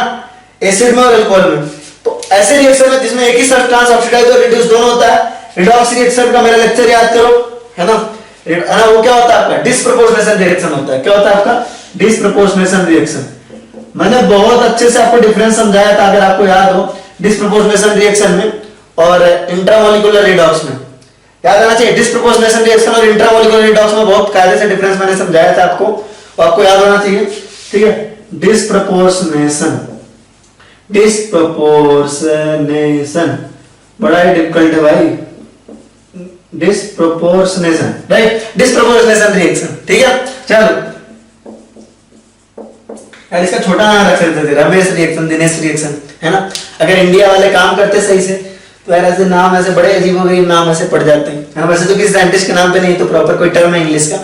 एसिड में और अल्कोहल में। तो ऐसे रिएक्शन में जिसमें एक ही सब्सटेंस ऑक्सीडाइज और रिड्यूस दोनों होता है, रिडॉक्स रिएक्शन का मेरा लेक्चर याद करो, है ना, वो क्या होता है आपका? डिस्प्रपोर्शनेशन रिएक्शन होता है। क्या होता है आपका? Disproportionation reaction. मैंने बहुत अच्छे से आपको डिफरेंस समझाया था, अगर आपको याद हो, डिस्प्रपोर्शनेशन रिएक्शन में और इंट्रामोलिकुलर रिडॉक्स में। याद आना चाहिए, डिस्प्रपोर्शनेशन रिएक्शन और इंट्रामोलिकुलर रिडॉक्स में बहुत कायदे से डिफरेंस मैंने समझाया था आपको, और आपको याद होना चाहिए, ठीक है। डिस्प्रपोर्शनेशन बड़ा ही डिफिकल्ट है भाई, डिस्प्रपोर्शनेशन, राइट, डिस्प्रपोर्शनेशन रिएक्शन, ठीक है। चलो यार इसका छोटा नाम रख सकते थे, रमेश रिएक्शन, दिनेश रिएक्शन, है ना। अगर इंडिया वाले काम करते सही से तो यार ऐसे नाम ऐसे बड़े अजीबोगरीब नाम ऐसे पड़ जाते हैं। वैसे तो किसी साइंटिस्ट के नाम पे नहीं तो प्रॉपर कोई टर्म है इंग्लिश का,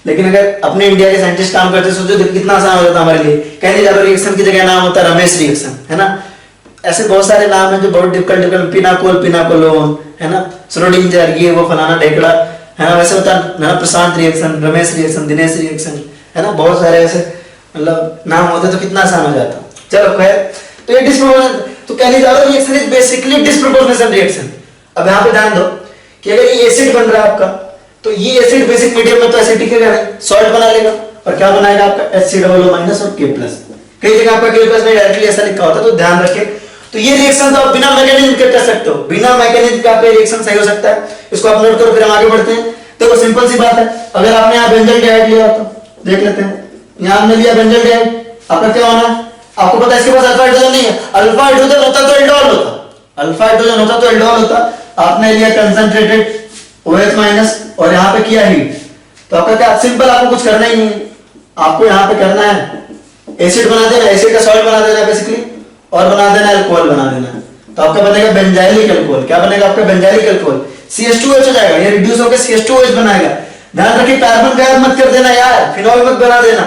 लेकिन अगर अपने इंडिया के साइंटिस्ट काम करते सोचो कितना आसान हो जाता हमारे लिए। कैनिजारो रिएक्शन की जगह नाम होता है रमेश रिएक्शन, है ना। ऐसे बहुत सारे नाम है जो बहुत डिफिकल्ट, पिनाकोलोन, है ना, श्रोडिंगर, ये वो फलाना ढेकड़ा, है ना। वैसे होता है Prashant reaction, Ramesh reaction, Dinesh reaction, है ना, बहुत सारे ऐसे मतलब नाम होते तो कितना आसान हो जाता। चलो खैर, तो ये डिस्प्रोपोर्शनेशन, तो Cannizzaro reaction is basically disproportionation reaction. अब यहाँ पे ध्यान दो कि अगर ये एसिड बन रहा है आपका, तो ये एसिड बेसिक मीडियम में तो एसिडिक है, सॉल्ट बना लेगा, और क्या बनाएगा आपका? HCOO- और K+। कई जगह आपका K+ में डायरेक्टली ऐसा लिखा होता है, तो ध्यान रखें। तो ये रिएक्शन तो आप बिना मैकेनिज्म के कर सकते हो, बिना मैकेनिज्म का आपका रिएक्शन सही हो सकता है। इसको आप नोट करो, फिर हम आगे बढ़ते हैं। देखो सिंपल सी बात है, अगर आपने यहाँ बेंजल्डिहाइड लिया तो देख लेते हैं, यहाँ हमने लिया बेंजल्डिहाइड, आपका क्या होना है? आपको पता है इसके पास अल्फा हाइड्रोजन नहीं है। अल्फा हाइड्रोजन होता तो एल्डोहल होता, अल्फा हाइड्रोजन होता तो एल्डोहल होता। आपने लिया कंसंट्रेटेड OH- और यहाँ पे किया हीट, तो आपका क्या सिंपल, आपको कुछ करना ही नहीं है। आपको यहाँ पे करना है एसिड बना देना, एसिड का सॉल्ट बना देना बेसिकली, और बना देना अल्कोहल बना देना। तो आपका बनेगा बेंजाइलिक अल्कोहल। क्या बनेगा आपका? Benzylic alcohol. CH2OH हो जाएगा, ये रिड्यूस होकर CH2OH बनाएगा। ध्यान रखिए कार्बन गायब मत कर देना यार, फिनॉल मत बना देना।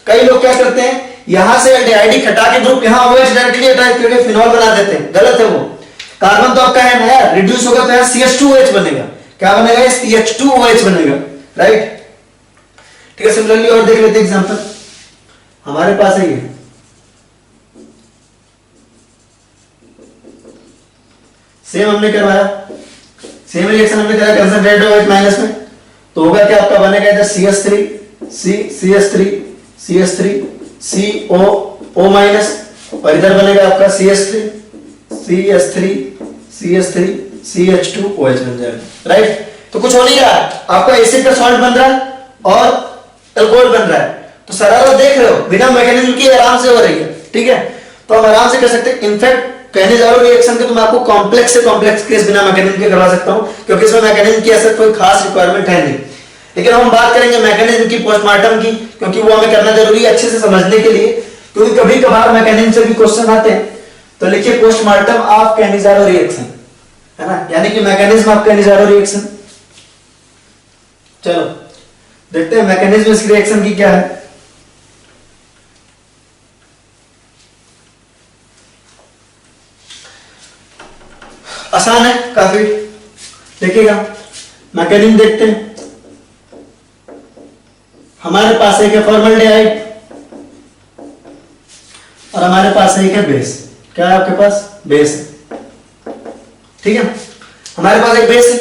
कई लोग क्या करते हैं, यहां से एल्डिहाइड हटा के ग्रुप यहाँ OH डायरेक्टली अटैच करके फिनॉल बना देते हैं, गलत है वो। कार्बन तो आपका है ना यार, रिड्यूस होगा तो यहाँ CH2OH बनेगा। क्या बनेगा? CH2OH बनेगा, राइट, ठीक है। सिमिलरली और देख लेते हैं एग्जांपल, हमारे पास है ये सेम हमने करवाया, सेम रिएक्शन हमने करा कंसंट्रेटेड OH- में, तो होगा क्या आपका? बनेगा इधर CH3 CH3 COO- और इधर बनेगा आपका CH3 CH2OH बन जाएगा, राइट। तो कुछ हो नहीं रहा, आपका एसिड का सॉल्ट बन रहा है और अल्कोहल बन रहा है। तो शरारत देख रहे हो, बिना मैकेनिज्म की आराम से हो रही है, ठीक है। तो हम आराम से कर सकते हैं। इनफैक्ट कैनिजारो रिएक्शन के तो मैं आपको कॉम्प्लेक्स से कॉम्प्लेक्स केस बिना मैकेनिज्म के करवा सकता हूं, क्योंकि इसमें मैकेनिज्म की ऐसा कोई खास रिक्वायरमेंट है नहीं। लेकिन हम बात करेंगे मैकेनिज्म की पोस्टमार्टम की, क्योंकि वो हमें करना जरूरी है अच्छे से समझने के लिए, क्योंकि कभी कभार मैकेनिज्म से भी क्वेश्चन आते हैं। तो लिखिए पोस्टमार्टम ऑफ कैनिजारो रिएक्शन, है ना, यानी कि मैकेनिज्म ऑफ कैनिजारो रिएक्शन। चलो देखते हैं मैकेनिज्म इस रिएक्शन की क्या है। आसान है काफी, देखिएगा मैकेनिज्म देखते हैं। हमारे पास एक है फॉर्मल्डिहाइड और हमारे पास एक है बेस। क्या है आपके पास? बेस है, ठीक है। हमारे पास एक बेस है,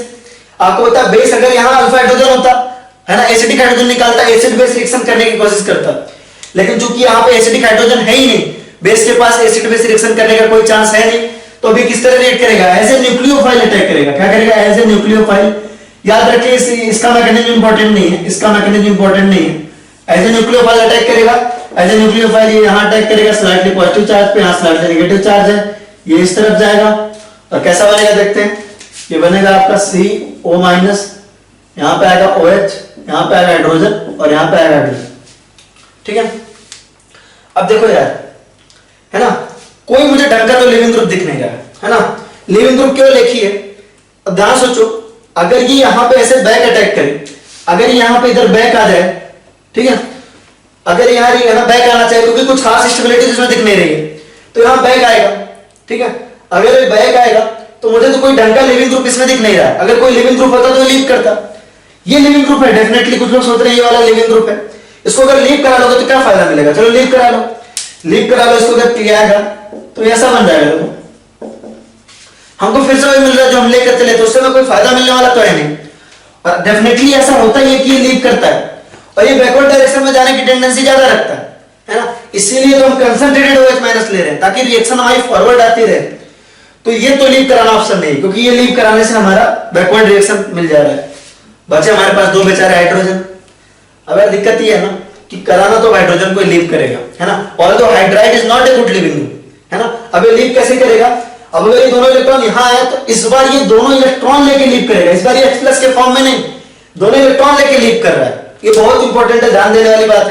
आपको पता है बेस अगर यहां अल्फा हाइड्रोजन होता है ना, एसिडिक हाइड्रोजन निकालता, एसिड बेस रिएक्शन करने की कोशिश करता, लेकिन चूंकि यहां पे एसिडिक हाइड्रोजन है ही नहीं, बेस के पास एसिड बेस रिएक्शन करने का कोई चांस है नहीं, तो अभी किस तरह रिएक्ट करेगा? एज ए न्यूक्लियोफाइल अटैक करेगा। क्या करेगा? As a nucleophile. याद रखिए इसका मैकेनिज्म इंपॉर्टेंट नहीं है, इसका मैकेनिज्म इंपॉर्टेंट नहीं है। एज ए न्यूक्लियोफाइल अटैक करेगा, एज ए न्यूक्लियोफाइल ये यहां अटैक करेगा स्लाइटली पॉजिटिव चार्ज पे, यहां स्लाइटली नेगेटिव चार्ज है, ये इस तरफ जाएगा और कैसा बनेगा देखते हैं। ये बनेगा आपका CO-, यहां पे आएगा OH, यहां पे आएगा हाइड्रोजन और यहां पे आएगा हाइड्रोजन, ठीक है। अब देखो यार, है ना, कोई मुझे ढंग का तो लिविंग ग्रुप दिख नहीं रहा है ना। लिविंग ग्रुप क्यों लिखी है? अब ध्यान सोचो, अगर ये यहां पे ऐसे बैक अटैक करे, अगर यहां पे इधर बैक आ जाए, ठीक है, अगर यहां बैक आना चाहिए क्योंकि कुछ खास स्टेबिलिटी इसमें दिख नहीं रही है, तो यहां बैक आएगा, ठीक है। अगर ये बैक आएगा तो मुझे तो कोई ढंग का लिविंग ग्रुप इसमें दिख नहीं रहा। अगर कोई लिविंग ग्रुप होता तो लीव करता। ये लिविंग ग्रुप है डेफिनेटली, कुछ लोग सोच रहे हैं ये वाला लिविंग ग्रुप है, इसको अगर लीव करा लोगे तो क्या फायदा मिलेगा? चलो लीव करा लो, लीव करा लो, इसको अगर किया आएगा तो ऐसा बन जाएगा। हमको फिर से वही मिल रहा है जो हम लेकर चले, तो उससे में कोई फायदा मिलने वाला तो है नहीं। और डेफिनेटली ऐसा होता ही है कि ये लीव करता है और ये बैकवर्ड डायरेक्शन में जाने की टेंडेंसी ज्यादा रखता है ना। इसीलिए तो हम कंसंट्रेटेड OH- ले रहे हैं ताकि रिएक्शन हमारी फॉरवर्ड आती रहे। तो ये तो लीव कराना ऑप्शन नहीं, क्योंकि ये लीव कराने से हमारा बैकवर्ड रिएक्शन मिल जा रहा है। बचे हमारे पास दो बेचारे हाइड्रोजन। अब यार दिक्कत ये है ना कि कराना तो हाइड्रोजन को लीव करेगा, है ना, although hydride is not a good leaving group, है ना। अब ये लीव कैसे करेगा? अब अगर ये दोनों इलेक्ट्रॉन यहां आए तो इस बार ये दोनों इलेक्ट्रॉन लेके लीव करेगा, इस बार ये H+ के फॉर्म में नहीं, दोनों इलेक्ट्रॉन लेके लीव कर रहा है। ये बहुत इंपॉर्टेंट है, ध्यान देने वाली बात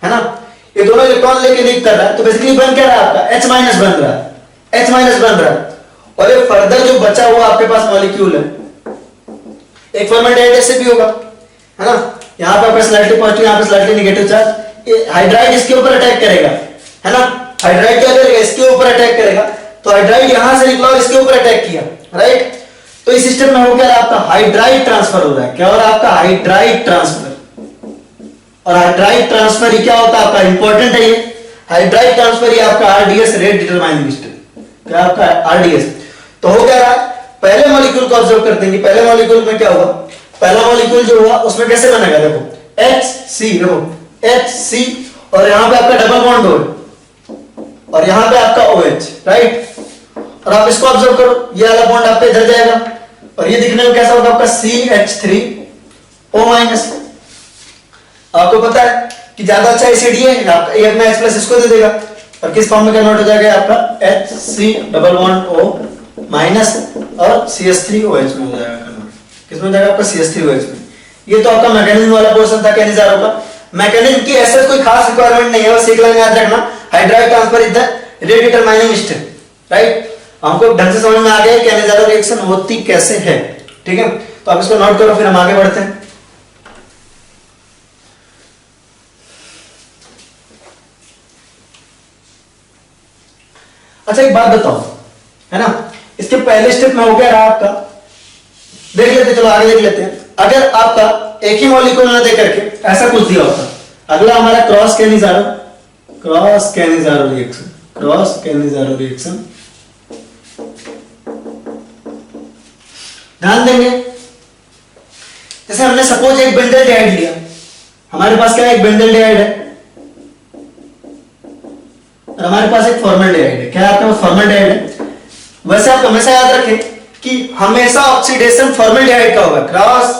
है ना। ये दोनों इलेक्ट्रॉन लेके लीव कर रहा है, तो बेसिकली बन क्या रहा है आपका? H- बन रहा है, H- बन रहा है। और ये फर्दर जो बचा हुआ आपके पास मॉलिक्यूल है, एक फॉर्मल्डिहाइड ऐसे भी होगा, है ना, यहां पे आपका स्लाइटली पॉजिटिव, यहां पे स्लाइटली नेगेटिव चार्ज। ये हाइड्राइड इसके ऊपर अटैक करेगा, है ना, हाइड्राइड क्या करेगा? इसके ऊपर अटैक करेगा। तो हाइड्राइड यहां से निकला और इसके ऊपर अटैक किया, राइट। तो इस सिस्टम में हो गया आपका हाइड्राइड ट्रांसफर हो रहा है। क्या हो रहा है आपका? Hydride transfer. और हाइड्राइड ट्रांसफर क्या होता है आपका? इंपॉर्टेंट है ये हाइड्राइड ट्रांसफर, ये आपका RDS, रेट डिटरमाइनिंग स्टेट। क्या आपका RDS? तो हो क्या रहा है? पहले मॉलिक्यूल को ऑब्जर्व करते हैं कि पहले मॉलिक्यूल में क्या हुआ। पहला मॉलिक्यूल जो हुआ उसमें कैसे बनेगा? देखो HC, देखो HC और यहां पे आपका डबल बॉन्ड हो और यहां पे आपका OH, राइट। और आप इसको ऑब्जर्व करो, ये वाला बॉन्ड आप पे इधर जाएगा और ये दिखने में कैसा होगा आपका? CH3O-। आपको पता है कि ज्यादा अच्छा एसिड ये है, आपका ये अपना H+ इसको दे देगा और किस फॉर्म में कन्वर्ट हो जाएगा आपका? HC डबल बॉन्ड O- और CH3OH में हो जाएगा कन्वर्ट। किसमें जाएगा आपका? CH3OH में। ये तो आपका मैकेनिज्म वाला पोर्शन था कैनिजारो का। मैकेनिज्म की ऐसा कोई खास रिक्वायरमेंट नहीं है, बस एक लाइन याद रखना, hydride transfer is the rate determining step, right. हमको ढंग से समझ में आ गया कैनिजारो रिएक्शन होती कैसे है, ठीक है। तो आप इसको नोट करो, फिर हम आगे बढ़ते हैं। अच्छा एक बात बताओ, है ना, इसके पहले स्टेप में हो गया रहा आपका, देख लेते, चलो आगे देख लेते हैं। अगर आपका एक ही मॉलिक्यूल ना दे करके ऐसा कुछ दिया होता, अगला हमारा cross Cannizzaro reaction, cross Cannizzaro reaction. ध्यान देंगे, जैसे हमने सपोज एक बेंजल्डिहाइड लिया, हमारे पास क्या है? एक बेंजल्डिहाइड है और हमारे पास एक फॉर्मल्डिहाइड है। क्या आपके पास? फॉर्मल्डिहाइड है। वैसे आप हमेशा याद रखें कि हमेशा ऑक्सीडेशन फॉर्मल्डिहाइड का होगा। क्रॉस,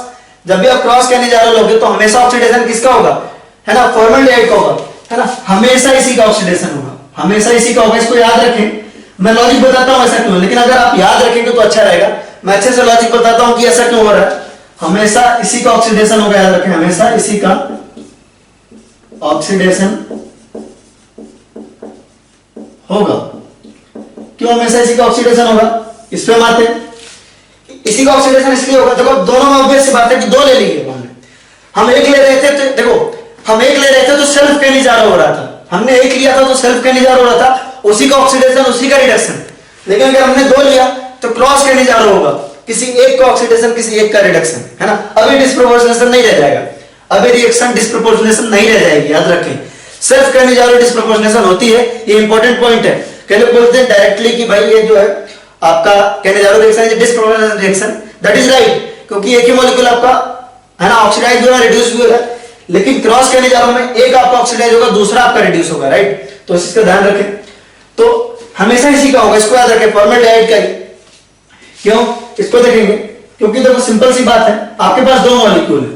जब भी आप क्रॉस कैनिजारो लोगे तो हमेशा ऑक्सीडेशन किसका होगा? है ना, फॉर्मल्डिहाइड का होगा, है ना, हमेशा इसी का ऑक्सीडेशन होगा, हमेशा इसी का होगा, इसको याद रखें। मैं लॉजिक बताता हूं ऐसा क्यों, लेकिन अगर आप याद रखेंगे तो अच्छा रहेगा। मैं अच्छे से लॉजिक बताता हूं कि ऐसा क्यों हो रहा है। हमेशा इसी का ऑक्सीडेशन होगा, याद रखें, हमेशा इसी का ऑक्सीडेशन होगा। क्यों हमेशा इसी का ऑक्सीडेशन होगा? इस पे हम आते हैं। इसी का ऑक्सीडेशन इसलिए होगा, देखो दोनों में ऑब्वियस सी बात है कि दो ले लिए हमने। हम एक ले रहे थे तो देखो, हम एक ले रहे थे तो सेल्फ कैनिजार हो रहा था, हमने एक लिया था तो सेल्फ कैनिजार हो रहा था, उसी का ऑक्सीडेशन उसी का रिडक्शन। लेकिन अगर हमने दो लिया तो क्रॉस कैनिजार होगा, किसी एक का ऑक्सीडेशन किसी एक का रिडक्शन, है ना। अभी डिस्प्रोपोर्शनेशन नहीं रह जाएगा, अभी रिएक्शन डिस्प्रोपोर्शनेशन नहीं रह जाएगी, याद रखें। सेल्फ कैनिजार और डिस्प्रोपोर्शनेशन होती है, ये इंपॉर्टेंट पॉइंट है। कई लोग बोलते हैं डायरेक्टली कि भाई ये जो है आपका कैनिजारो रिएक्शन है disproportionation reaction, that is right, क्योंकि एक ही मॉलिक्यूल आपका, है ना, ऑक्सीडाइज भी हो रहा है, रिड्यूस भी हो रहा है। लेकिन क्रॉस कैनिजारो में एक आपका ऑक्सीडाइज होगा, दूसरा आपका रिड्यूस होगा, राइट। तो इसका ध्यान रखें। तो हमेशा इसी का होगा, इसको याद रखें, फॉर्मेल्डिहाइड का ही। क्यों? इसको देखेंगे, क्योंकि देखो सिंपल सी बात है, आपके पास दो मॉलिक्यूल है,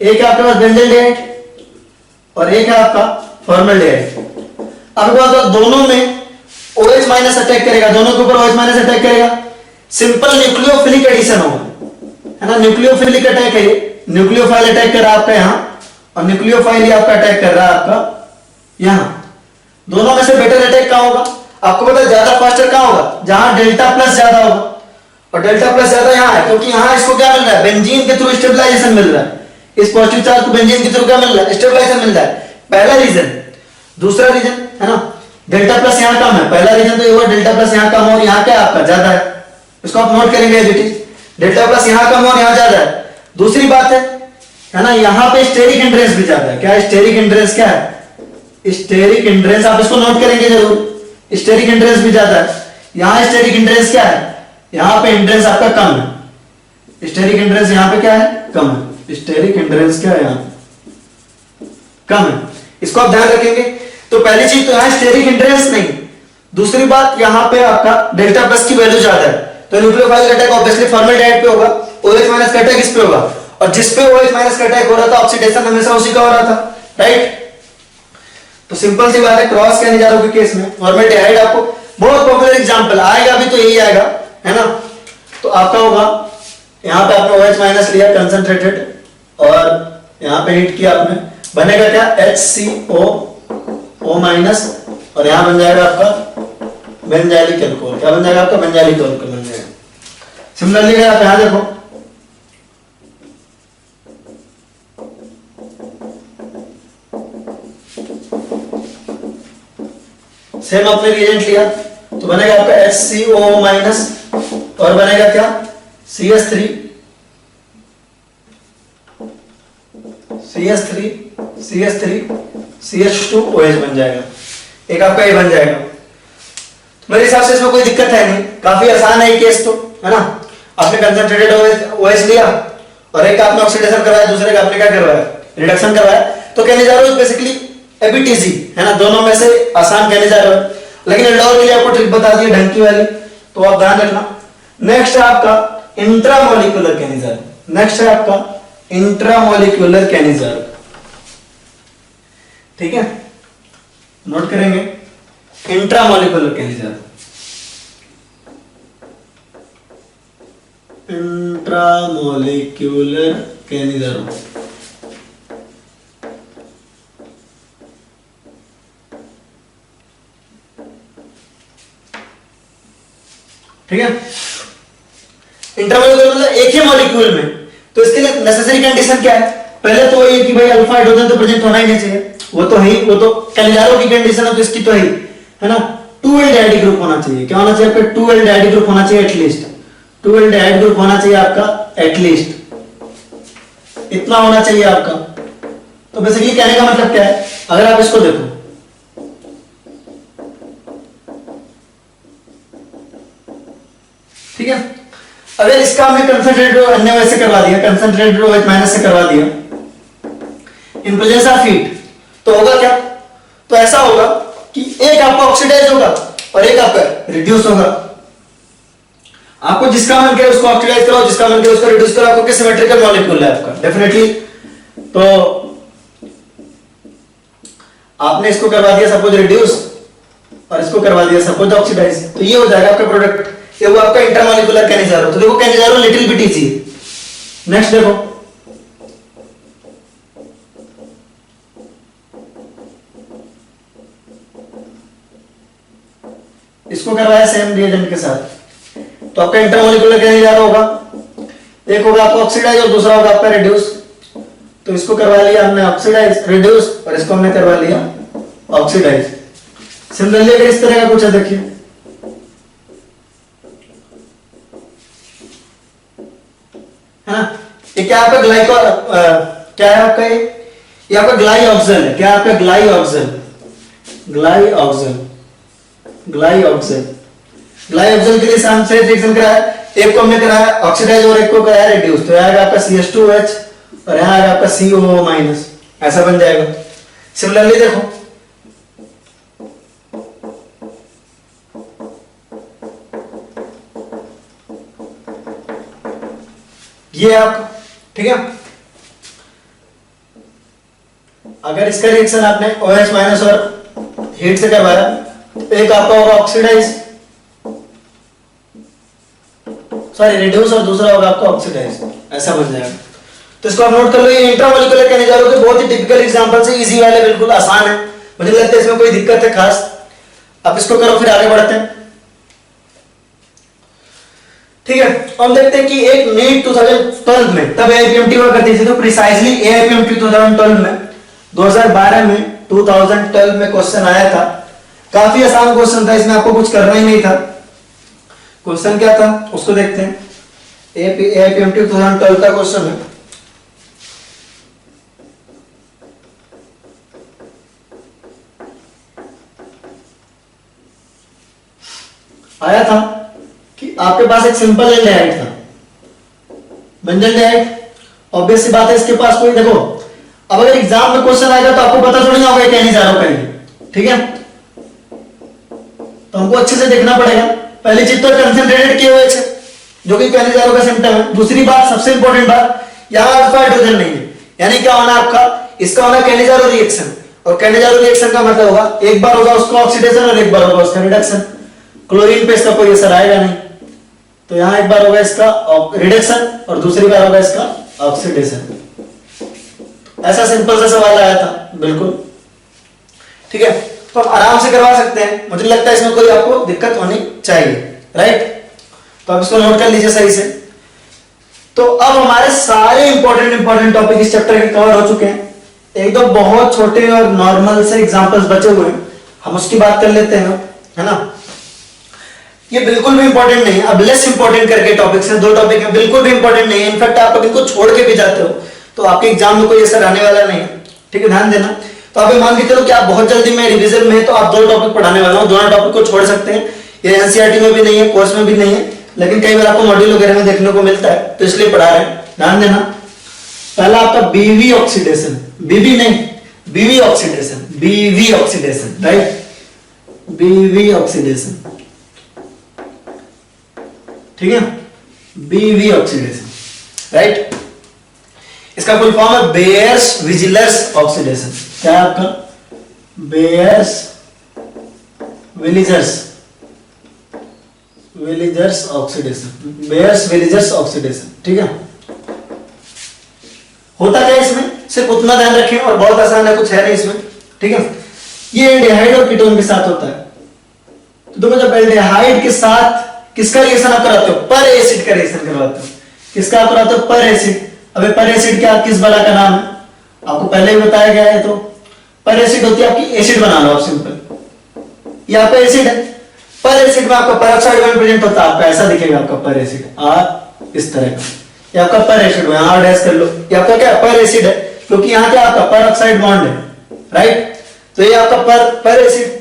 एक है आपके पास बेंजल्डिहाइड और एक है आपका फॉर्मेल्डिहाइड। अब बात दोनों में OH माइनस अटैक करेगा, दोनों के ऊपर OH माइनस अटैक करेगा, सिंपल न्यूक्लियोफिलिक एडिशन होगा, है ना। न्यूक्लियोफिलिक अटैक है ये, न्यूक्लियोफाइल अटैक कर रहा है आपका यहां, और न्यूक्लियोफाइल ये आपका अटैक कर रहा है आपका यहां। दोनों में से बेटर अटैक कहां होगा? आपको पता है ज्यादा फास्टर कहां होगा? जहां डेल्टा प्लस ज्यादा होगा, और डेल्टा प्लस ज्यादा यहां है, क्योंकि यहां इसको क्या मिल रहा है? बेंजीन के थ्रू स्टेबलाइजेशन मिल रहा है। इस पॉजिटिव चार्ज को बेंजीन के थ्रू क्या मिल रहा है? स्टेबलाइजेशन मिल रहा है। पहला रीजन। दूसरा रीजन, है ना, डेल्टा प्लस यहां कम है। पहला रीजन तो ये हुआ डेल्टा प्लस यहां कम और यहां क्या आपका ज्यादा है, इसको आप नोट करेंगे as it is. Delta plus यहां कम और यहां ज्यादा है। दूसरी बात है ना, यहां पे स्टेरिक हिंड्रेंस भी ज्यादा है। क्या है स्टेरिक हिंड्रेंस? क्या है स्टेरिक हिंड्रेंस? आप इसको नोट करेंगे जरूर, स्टेरिक हिंड्रेंस भी ज्यादा है। यहां स्टेरिक हिंड्रेंस क्या है? यहां पे हिंड्रेंस आपका कम है। स्टेरिक हिंड्रेंस यहां पे क्या है? कम है। स्टेरिक हिंड्रेंस क्या है? यहां कम है, इसको आप ध्यान रखेंगे। तो पहली चीज तो यहां स्टेरिक हिंड्रेंस नहीं, दूसरी बात यहां पे आपका डेल्टा प्लस की वैल्यू ज्यादा है, तो न्यूक्लियोफाइल का अटैक ऑब्वियसली फॉर्मेल्डिहाइड पे होगा, OH माइनस का अटैक इस पे होगा, और जिस पे OH माइनस का अटैक हो रहा था ऑक्सीडेशन हमेशा उसी का हो रहा था, राइट। तो सिंपल सी बात है, क्रॉस कैनिजारो के केस में फॉर्मेल्डिहाइड आपको बहुत पॉपुलर एग्जांपल आएगा भी तो यही आएगा, है ना। तो आपका होगा यहां पे आपने OH माइनस लिया कंसंट्रेटेड, और यहां पे हीट किया आपने, बनेगा क्या? HCO माइनस, और यहां बन जाएगा आपका बेंजाइलिक अल्कोहल। क्या बन जाएगा? आपका बेंजाइलिक अल्कोहल बन जाएगा। सिमिलरली आप यहां देखो, सेम अपने रिएजेंट लिया तो बनेगा आपका HCO माइनस, और बनेगा क्या? CS3 CH2OH बन जाएगा, एक आपका ये बन जाएगा। तो मेरे हिसाब से इसमें कोई दिक्कत है नहीं, काफी आसान है ये केस, तो है ना। आपने कंसंट्रेटेड OH लिया और एक आपने ऑक्सीडेशन करवाया, दूसरे का आपने क्या करवाया? रिडक्शन करवाया। तो कैनिजारो बेसिकली ABTC, है ना, दोनों में से आसान कैनिजारो है। लेकिन एल्डोहर के लिए आपको ट्रिक बता दी ढंग की वाली, तो आप ध्यान रखना। नेक्स्ट है आपका इंट्रामोलिकुलर कैनिजारो। नेक्स्ट है आपका इंट्रामोलिकुलर कैनिजारो, ठीक है, नोट करेंगे इंट्रामोलिकुलर कैनिजारो। इंट्रामोलिकुलर कैनिजारो, ठीक है। इंट्रामोलिकुलर मतलब एक ही मॉलिक्यूल में, तो इसके लिए नेसेसरी कंडीशन क्या है? पहले तो ये कि भाई अल्फा हाइड्रोजन तो प्रेजेंट होना ही नहीं चाहिए, वो तो है, वो तो कैनिजारो की कंडीशन है, तो इसकी तो है ना। 2 एल्डिहाइड ग्रुप होना चाहिए। क्या होना चाहिए आपका? 2 एल्डिहाइड ग्रुप होना चाहिए एटलीस्ट। 2 एल्डिहाइड ग्रुप होना चाहिए आपका एटलीस्ट, इतना होना चाहिए आपका। तो बेसिकली कहने का मतलब क्या है? अगर आप इसको देखो, ठीक है, अगर इसका हमने कंसंट्रेटेड NaOH से करवा दिया, कंसंट्रेटेड OH माइनस से करवा दिया इन प्रेजेंस ऑफ हीट, तो होगा क्या? तो ऐसा होगा कि एक आपका ऑक्सीडाइज होगा और एक आपका रिड्यूस होगा। आपको जिसका मन करे उसको ऑक्सीडाइज करो, जिसका मन करे उसको रिड्यूस करो, आपको सिमेट्रिकल मॉलिक्यूल है आपका डेफिनेटली। तो आपने इसको करवा दिया सपोज रिड्यूस, और इसको करवा दिया सपोज ऑक्सीडाइज, तो ये हो जाएगा आपका प्रोडक्ट। ये वो आपका इंटरमॉलिक्यूलर कैनिजारो। तो देखो कैनिजारो लिटिल बिट इजी है। नेक्स्ट देखो, इसको करवाया सेम रिएजेंट के साथ, तो आपका इंटरमॉलिक्यूलर कैनिजारो होगा। एक होगा आपका ऑक्सीडाइज और दूसरा होगा आपका रिड्यूस। तो इसको करवा लिया हमने ऑक्सीडाइज रिड्यूस, और इसको हमने करवा लिया ऑक्सीडाइज। सिमिलरली अगर इस तरह का कुछ है देखिए, है ना, ये क्या आपका ग्लाइको क्या है आपका, ये आपका ग्लाइऑक्सिल है। क्या आपका ग्लाइऑक्सिल, ग्लाइऑक्सिल, ग्लाइऑक्सिल। ग्लाइऑक्सिल के लिए हम से रिएक्शन कराया, एक को हमने कराया ऑक्सीडाइज और एक को कराया रिड्यूस। तो आएगा आपका CH2H और यहां आएगा आपका CO-, ऐसा बन जाएगा। सिमिलरली देखो, ये आपका, ठीक है, अगर इसका रिएक्शन आपने OH- और हीट से करवाया, तो एक आपका होगा ऑक्सीडाइज, सॉरी रिड्यूस, और दूसरा होगा आपका ऑक्सीडाइज, ऐसा बन जाएगा। तो इसको आप नोट कर लो। ये इंट्रामोलिकुलर कैनिजारो के बहुत ही टिपिकल एग्जांपल है, इजी वाले, बिल्कुल आसान है, मुझे लगता है इसमें कोई दिक्कत है खास। अब इसको करो, फिर आगे बढ़ते हैं, ठीक है। हम देखते हैं कि एक नीट 2012 में, तब AIPMT हुआ करती थी, तो प्रिसाइजली AIPMT 2012 में 2012 में 2012 में क्वेश्चन आया था। काफी आसान क्वेश्चन था, इसमें आपको कुछ करना ही नहीं था। क्वेश्चन क्या था उसको देखते हैं। AIPMT 2012 का क्वेश्चन है, आया था कि आपके पास एक सिंपल एल्डिहाइड था, बेंजल एल्डिहाइड। ऑब्वियस सी बात है, इसके पास कोई, देखो अब अगर एग्जाम में क्वेश्चन आएगा तो आपको पता थोड़ी ना होगा कैनिजारो का ही, ठीक है, तो हमको अच्छे से देखना पड़ेगा। पहली चीज तो कंसंट्रेटेड KOH है, जो कि कैनिजारो का सिम्टम है। दूसरी बात, सबसे इंपॉर्टेंट बात, यहां अल्फा हाइड्रोजन नहीं है, यानी क्या होना आपका, इसका होना कैनिजारो रिएक्शन। और कैनिजारो रिएक्शन का मतलब होगा एक बार होगा उसका ऑक्सीडेशन और एक बार होगा उसका रिडक्शन। क्लोरीन पे इसका कोई असर आएगा नहीं, तो यहां एक बार होगा इसका रिडक्शन और दूसरी बार होगा इसका ऑक्सीडेशन। ऐसा सिंपल सा सवाल आया था, बिल्कुल, ठीक है। तो आप आराम से करवा सकते हैं, मुझे लगता है इसमें कोई आपको दिक्कत होनी चाहिए, राइट। तो आप इसको नोट कर लीजिए सही से। तो अब हमारे सारे इंपॉर्टेंट टॉपिक इस चैप्टर के कवर हो चुके हैं। एक दो बहुत छोटे और नॉर्मल से एग्जांपल्स बचे हुए हैं, हम उसकी बात कर लेते हैं, है ना। ये बिल्कुल भी इंपॉर्टेंट नहीं है, अब लेस इंपॉर्टेंट करके टॉपिक्स हैं, दो टॉपिक है, बिल्कुल भी इंपॉर्टेंट नहीं है। इनफैक्ट आप इनको छोड़ के भी जाते हो तो आपके एग्जाम में कोई असर आने वाला नहीं है, ठीक है, ध्यान देना। तो आप मान के चलो कि आप बहुत जल्दी में रिवीजन में, तो आप दो टॉपिक पढ़ाने वाला हूं, दोनों टॉपिक को छोड़ सकते हैं। ये एनसीईआरटी में भी नहीं है, कोर्स में भी नहीं है, लेकिन कई बार आपको मॉड्यूल वगैरह में देखने को मिलता है, तो इसलिए पढ़ा रहे हैं, ध्यान देना। पहला आपका बीवी ऑक्सीडेशन, बीबी नहीं, बीवी ऑक्सीडेशन, बीवी ऑक्सीडेशन, राइट, बीवी ऑक्सीडेशन, ठीक है, बीवी ऑक्सीडेशन, राइट। इसका फुल फॉर्म है बेयर्स विजिलर्स ऑक्सीडेशन। क्या है आपका, बेयर्स विलिजर्स, विलिजर्स ऑक्सीडेशन, बेयर्स विलिजर्स ऑक्सीडेशन, ठीक है। होता क्या इसमें, सिर्फ उतना ध्यान रखें, और बहुत आसान है, कुछ है नहीं इसमें, ठीक है। ये एल्डिहाइड और कीटोन के साथ होता है। तो देखो, जब एल्डिहाइड के साथ किसका रिएक्शन आप कराते हो, पर एसिड का रिएक्शन करवाते हो। किसका आप कराते हो, पर एसिड। अबे पर एसिड क्या, किस बड़ा का नाम है, आपको पहले ही बताया गया है। तो पर एसिड होती है आपकी, एसिड बना लो आप सिंपल, ये आपका एसिड है। पर एसिड में आपका पेरोक्साइड बॉन्ड प्रेजेंट होता है, आपका ऐसा दिखेगा आपका पर एसिड, आर इस तरह का, ये आपका पर एसिड है, यहां डैश कर लो, ये आपका क्या पर एसिड है, क्योंकि यहां क्या आपका पेरोक्साइड बॉन्ड है, राइट। तो ये आपका पर एसिड।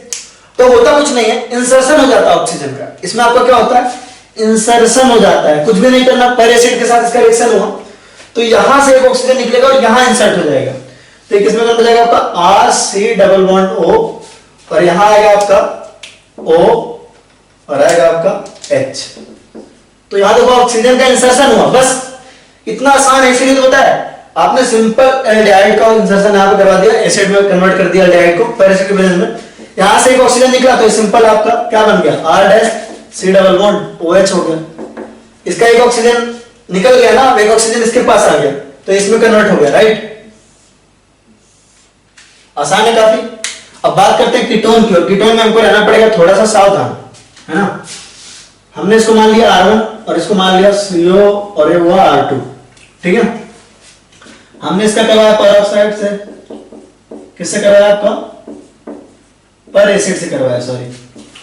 तो होता कुछ नहीं है, इंसर्शन हो जाता है ऑक्सीजन का, इसमें आपका क्या होता है, इंसर्शन हो जाता है, कुछ भी नहीं करना, पर एसिड के साथ इसका रिएक्शन हुआ, तो यहां से एक ऑक्सीजन निकलेगा और यहां इंसर्ट हो जाएगा। तो एक इसमें हो जाएगा आपका RC+O, और यहां आएगा आपका O और आएगा आपका H। तो यहां देखो ऑक्सीजन का इंसर्शन हुआ, बस इतना आसान है। इसलिए तो बताया आपने, सिंपल एल्डिहाइड का इंसर्शन यहां पे करवा दिया, एसिड में कन्वर्ट कर दिया एल्डिहाइड को, पर एसिड के प्रेजेंस में। यहां से एक ऑक्सीजन निकला तो सिंपल आपका क्या बन गया, R dash C double bond OH हो गया। इसका एक ऑक्सीजन निकल गया ना, एक ऑक्सीजन इसके पास आ गया तो इसमें कन्वर्ट हो गया, राइट। आसान है काफी। अब बात करते हैं कीटोन की, और कीटोन में हमको रहना पड़ेगा थोड़ा सा सावधान, है ना। हमने इसको मान लिया R1 और इसको मान लिया CO और ये हुआ R2, ठीक है। हमने इसका करवाया पर ऑक्साइड से, किससे करवाया आपका, पर एसिड से करवाया, सॉरी,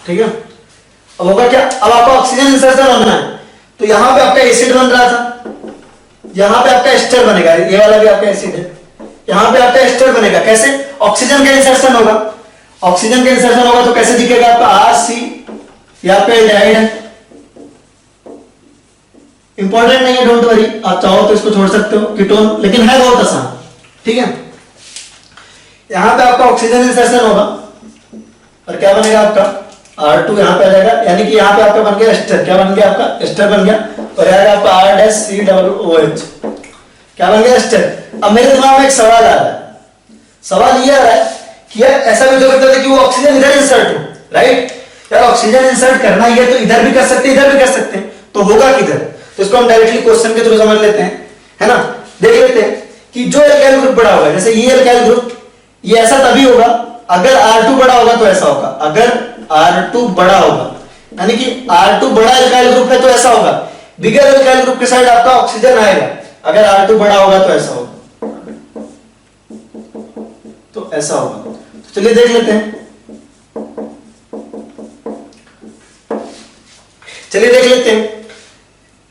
ठीक है। अब होगा क्या, अब आपका ऑक्सीजन इंसर्शन होना है तो यहां पे आपका एसिड बन रहा था, यहां पे आपका एस्टर बनेगा, ये वाला भी आपका एसिड है, यहां पे आपका एस्टर बनेगा। कैसे, ऑक्सीजन का इंसर्शन होगा, ऑक्सीजन का इंसर्शन होगा तो कैसे दिखेगा आपका RC, यहां पे एल्डिहाइड है। इंपॉर्टेंट नहीं है, डोंट वरी, आप चाहो तो इसको छोड़ सकते हो कीटोन, लेकिन है बहुत आसान, ठीक है। यहां पे आपका ऑक्सीजन इंसर्शन होगा और क्या बनेगा आपका R2 यहां पे आ जाएगा, यानी कि यहां पे आपका बन गया एस्टर, क्या बन गया आपका एस्टर बन गया, और आएगा आपका R dash C double OH, क्या बन गया एस्टर। अब मेरे दिमाग में एक सवाल आ रहा है, सवाल ये आ रहा है कि यार ऐसा भी तो करता था कि वो ऑक्सीजन इधर इंसर्ट हो, राइट। यार ऑक्सीजन इंसर्ट करना ही है तो इधर भी कर सकते हैं, इधर भी कर सकते हैं, तो होगा किधर। तो इसको हम डायरेक्टली क्वेश्चन के थ्रू समझ लेते हैं, है ना। देख लेते हैं कि जो एल्काइल ग्रुप बड़ा होगा, जैसे ये एल्काइल ग्रुप, ये ऐसा तभी होगा अगर R2 बड़ा होगा तो ऐसा होगा, अगर R2 बड़ा होगा, यानी कि R2 बड़ा एल्काइल ग्रुप है तो ऐसा होगा। बिगर एल्काइल ग्रुप के साइड आपका ऑक्सीजन आएगा, अगर R2 बड़ा होगा तो ऐसा होगा, तो ऐसा होगा। तो चलिए देख लेते हैं, चलिए देख लेते हैं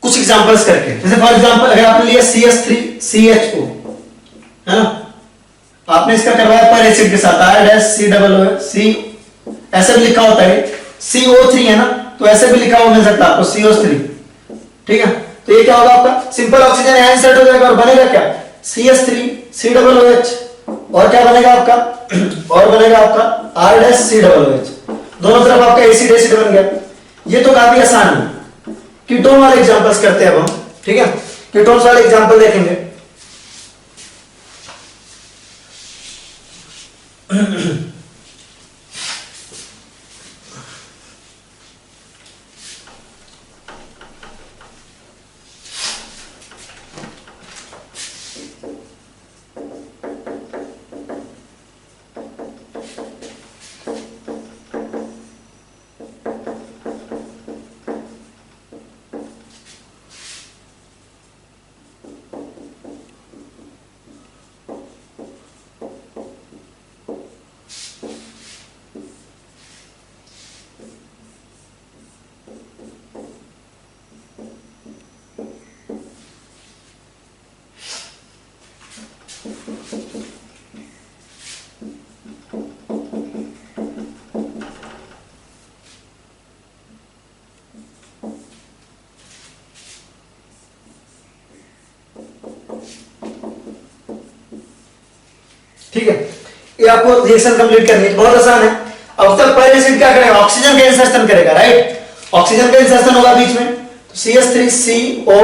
कुछ एग्जांपल्स करके। जैसे फॉर एग्जांपल अगर आपने लिया CH3CHO, है ना, आपने इसका करवाया पर एसिड के साथ R dash C double C, ऐसे भी लिखा होता है CO3 है ना, तो ऐसे भी लिखा हुआ मिल सकता है आपको CO3, ठीक है। तो ये क्या होगा आपका, सिंपल ऑक्सीजन यहां इंसर्ट हो जाएगा और बनेगा क्या, CH3 C डबल OH, और क्या बनेगा आपका, और बनेगा आपका R dash C double OH, दोनों तरफ आपका एसिड एसिड बन गया। ये तो काफी आसान है। कीटोन वाले एग्जांपल्स करते हैं अब हम, ठीक है। कीटोन्स वाले एग्जांपल देखेंगे। ठीक है, ये आपको रिएक्शन कंप्लीट करनी है, बहुत आसान है। अब तक पर एसिड क्या करेगा, ऑक्सीजन का इंसर्शन करेगा, राइट। ऑक्सीजन का इंसर्शन होगा बीच में, तो CH3CO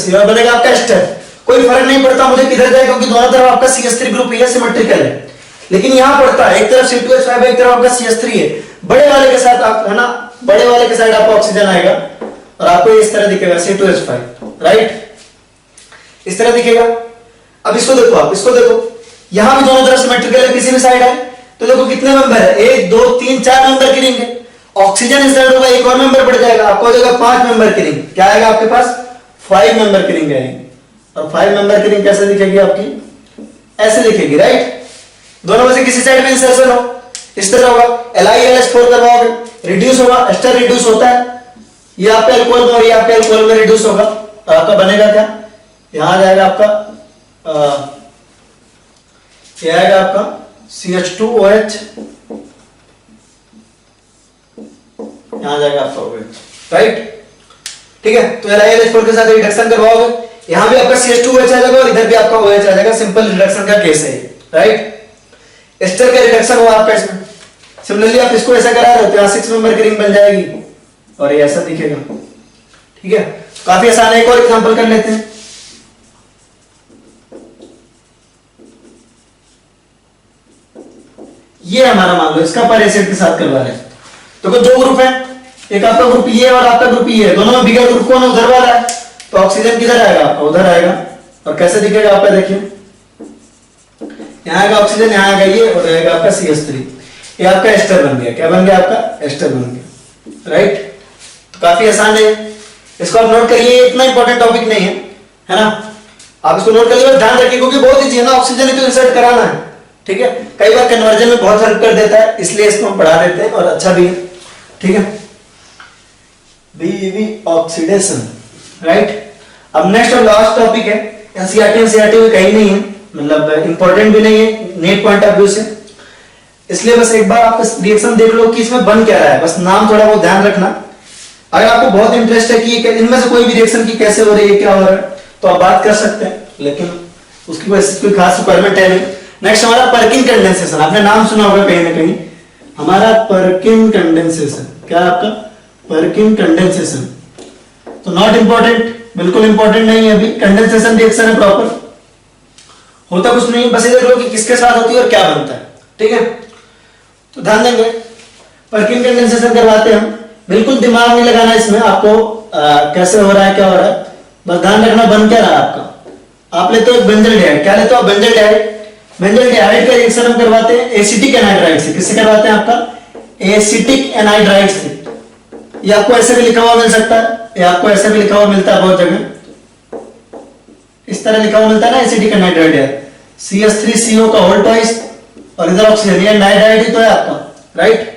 और बनेगा आपका एस्टर। कोई फर्क नहीं पड़ता मुझे किधर जाए, क्योंकि दोनों तरफ आपका CH3 ग्रुप ही है, सिमेट्रिकल है। लेकिन यहां पड़ता है, एक तरफ C2H5 है, एक तरफ आपका CH3 है। बड़े वाले के साथ आप, है ना, बड़े वाले के साइड आपको ऑक्सीजन आएगा और आपको इस तरह दिखेगा C2H5, राइट, इस तरह दिखेगा। अब इसको देखो, आप इसको देखो, यहां भी दोनों तरफ सिमेट्रिकल है, किसी भी साइड है, तो देखो कितने मेंबर है, 1 2 3 4 मेंबर की रिंग है। ऑक्सीजन इंसर्ट होगा, एक और मेंबर बढ़ जाएगा, आपको हो जाएगा 5 मेंबर की रिंग। क्या आएगा आपके पास, 5 मेंबर की रिंग आएगी। और 5 मेंबर की रिंग कैसे दिखेगी आपकी, ऐसे दिखेगी, राइट। दोनों में से किसी साइड में इंसर्शन हो, इस तरह होगा। LiLH4 करवाओगे, रिड्यूस होगा, एस्टर रिड्यूस होता है, ये आपका अल्कोहल में और ये आपका अल्कोहल में रिड्यूस होगा, और आपका बनेगा क्या, यहां जाएगा आपका ये आएगा आपका CH2OH, यहां जाएगा आपका OH, राइट। ठीक है, तो LiLH4 के साथ रिडक्शन करवाओगे, यहां भी आपका CH2OH आ जाएगा और इधर भी आपका OH आ जाएगा। सिंपल रिडक्शन का केस है, राइट। एस्टर का रिडक्शन हुआ आपका इसमें। सिमिलरली आप इसको ऐसा करा रहे हो तो यहां 6 मेंबर की रिंग बन जाएगी और ये ऐसा दिखेगा, ठीक है। काफी आसान है, एक और एग्जांपल कर लेते हैं। ये हमारा मान लो इसका पर एसिड के साथ करवा रहे हैं। तो दो ग्रुप है, एक आपका ग्रुप ये और आपका ग्रुप ये है, दोनों में बिगर ग्रुप कौन उधर वाला है, तो ऑक्सीजन किधर आएगा आपका, उधर आएगा। और कैसे दिखेगा आपका, देखिए यहाँ आएगा ऑक्सीजन, यहाँ आएगा ये और रहेगा आपका CH3। ये आपका एस्टर बन गया, क्या बन गया आपका, एस्टर बन गया, राइट। तो काफी आसान है, इसको आप नोट करिए, इतना इंपॉर्टेंट टॉपिक नहीं है ना, आप इसको नोट करिए, ध्यान रखिए क्योंकि बहुत ईजी है ना, ऑक्सीजन ही तो इंसर्ट कराना है, ठीक है। कई बार कन्वर्जन में बहुत हेल्प कर देता है, इसलिए इसको हम पढ़ा देते हैं और अच्छा भी है, ठीक है। BEV oxidation, right. अब नेक्स्ट और लास्ट टॉपिक है, एनसीईआरटी में कहीं नहीं है, मतलब इंपॉर्टेंट भी नहीं है नेट पॉइंट ऑफ व्यू से, इसलिए बस एक बार आप रिएक्शन देख लो कि इसमें बन क्या रहा है, बस नाम थोड़ा बहुत ध्यान रखना। अगर आपको बहुत इंटरेस्ट है कि इनमें से कोई भी रिएक्शन की कैसे हो रही है, क्या हो रहा है, तो आप बात कर सकते हैं, लेकिन उसकी कोई खास रिक्वायरमेंट है नहीं। नेक्स्ट हमारा पर्किन कंडेंसेशन, आपने नाम सुना होगा कहीं ना कहीं, हमारा पर्किन कंडेंसेशन, क्या आपका पर्किन कंडेंसेशन, तो नॉट इंपॉर्टेंट, बिल्कुल इंपॉर्टेंट नहीं है अभी। कंडेंसेशन रिएक्शन है प्रॉपर, होता कुछ नहीं, बस ये देख लो कि किसके साथ होती है और क्या बनता है, ठीक है। तो ध्यान देंगे, पर्किन कंडेंसेशन करवाते हैं हम, बिल्कुल दिमाग नहीं लगाना इसमें आपको, कैसे हो रहा है क्या हो रहा है, बस ध्यान रखना बन क्या रहा है आपका। आप लेते हो बेंजल डाइड, क्या लेते हो बेंजल डाइड, बेंजल डाइड का रिएक्शन हम करवाते हैं एसिटिक एनहाइड्राइड से। किससे करवाते हैं आपका, एसिटिक एनहाइड्राइड से। ये आपको ऐसे भी लिखा हुआ मिल सकता है, ये आपको ऐसे भी लिखा हुआ मिलता है बहुत जगह, इस तरह लिखा हुआ मिलता है ना, एसिटिक एनहाइड्राइड है, CH3CO का होल ट्वाइस और इधर ऑक्सीजन, ये एनहाइड्राइड ही तो है आपका, राइट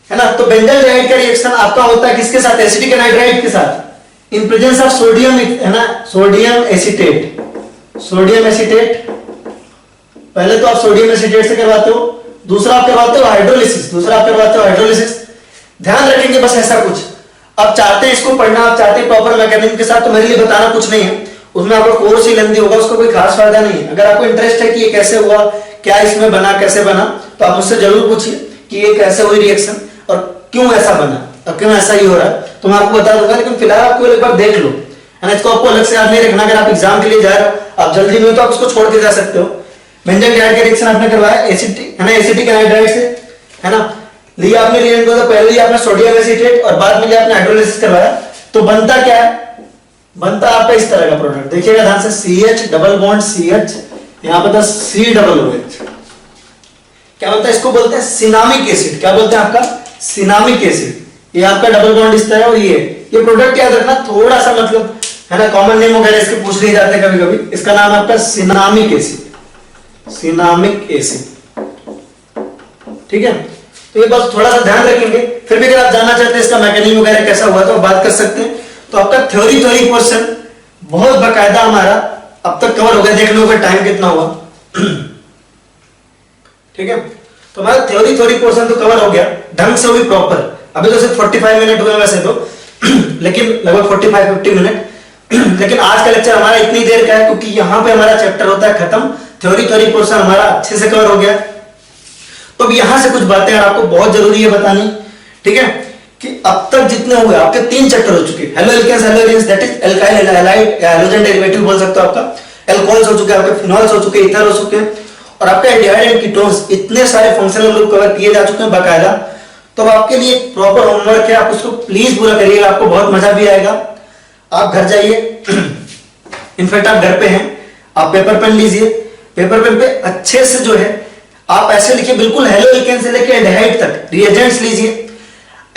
है ना। तो बेंजल डाइड का रिएक्शन आपका होता है किसके साथ, एसिटिक एनहाइड्राइड के साथ, इन प्रेजेंस ऑफ सोडियम, है ना, सोडियम एसीटेट, सोडियम एसीटेट। पहले तो आप सोडियम एसीटेट से करवाते हो, दूसरा आप करवाते हो हाइड्रोलिसिस, दूसरा आप करवाते हो हाइड्रोलिसिस। ध्यान रखेंगे बस ऐसा कुछ, आप चाहते हैं इसको पढ़ना, आप चाहते हैं प्रॉपर मैकेनिज्म के साथ, तो मेरे लिए बताना कुछ नहीं है, उसमें आपका कोर्स ही लेंदी होगा, उसका कोई खास फायदा नहीं है। अगर आपको इंटरेस्ट है कि ये कैसे हुआ, क्या इसमें बना, कैसे बना, तो आप मुझसे जरूर पूछिए कि ये कैसे हुई रिएक्शन और क्यों ऐसा बना और क्यों ऐसा ही हो रहा है, तो मैं आपको बता दूंगा। लेकिन फिलहाल आपको एक बार देख लो, है ना, इसको आपको अलग से याद नहीं रखना। अगर आप एग्जाम के लिए जा रहे हो, आप जल्दी में हो तो आप इसको छोड़ के जा सकते हो। बेंजल डाइड का रिएक्शन आपने करवाया एसिटिक, है ना, एसिटिक एनहाइड्राइड से, है ना, लिया आपने रिएजेंट को, तो पहले लिया आपने सोडियम एसीटेट और बाद में लिया आपने हाइड्रोलिसिस करवाया, तो बनता क्या है, बनता आपका इस तरह का प्रोडक्ट, देखिएगा ध्यान से, CH डबल बॉन्ड CH, यहां पर था C-OH, क्या बोलते हैं इसको, बोलते हैं सिनामिक एसिड। क्या बोलते हैं आपका, सिनामिक एसिड। ये आपका डबल बॉन्ड इस तरह, और ये प्रोडक्ट याद रखना, थोड़ा सा मतलब, है ना, कॉमन नेम वगैरह इसके पूछ लिए जाते हैं कभी कभी, इसका नाम आपका सिनामिक एसिड, सिनामिक एसिड, ठीक है। तो ये बस थोड़ा सा ध्यान रखेंगे, फिर भी अगर आप जानना चाहते हैं इसका मैकेनिज्म वगैरह कैसा हुआ तो बात कर सकते हैं। तो आपका थ्योरी पोर्शन बहुत बकायदा हमारा अब तक कवर हो गया, देख लो टाइम कितना हुआ, ठीक है। तो हमारा थ्योरी पोर्शन तो कवर हो गया ढंग से, भी प्रॉपर। अभी तो सिर्फ 45 मिनट हुए वैसे तो लेकिन लगभग 45-50 मिनट लेकिन आज का लेक्चर हमारा इतनी देर का है क्योंकि यहाँ पे हमारा चैप्टर होता है खत्म, थ्योरी पोर्शन हमारा अच्छे से कवर हो गया। तो अब यहाँ से कुछ बातें आपको बहुत जरूरी है बतानी, ठीक है, कि अब तक जितने हुए आपके 3 चैप्टर हो चुके, haloalkanes, haloalkanes, that is alkyl halide halogen derivative बोल सकते हो आपका, एल्कोहल्स हो चुके, आपके फिनॉल्स हो चुके, ईथर हो चुके, और आपका एल्डिहाइड एंड कीटोन्स, इतने सारे फंक्शनल ग्रुप कवर किए जा चुके हैं बकायदा। तो अब आपके लिए प्रॉपर होमवर्क है, आप उसको प्लीज पूरा करिएगा, आपको बहुत मजा भी आएगा। आप घर जाइए इनफैक्ट आप घर पे हैं, आप पेपर पेन लीजिए, पेपर पेन पे अच्छे से जो है आप ऐसे लिखिए, बिल्कुल हेलो एल्केन से लेके एल्डिहाइड तक रिएजेंट्स लीजिए।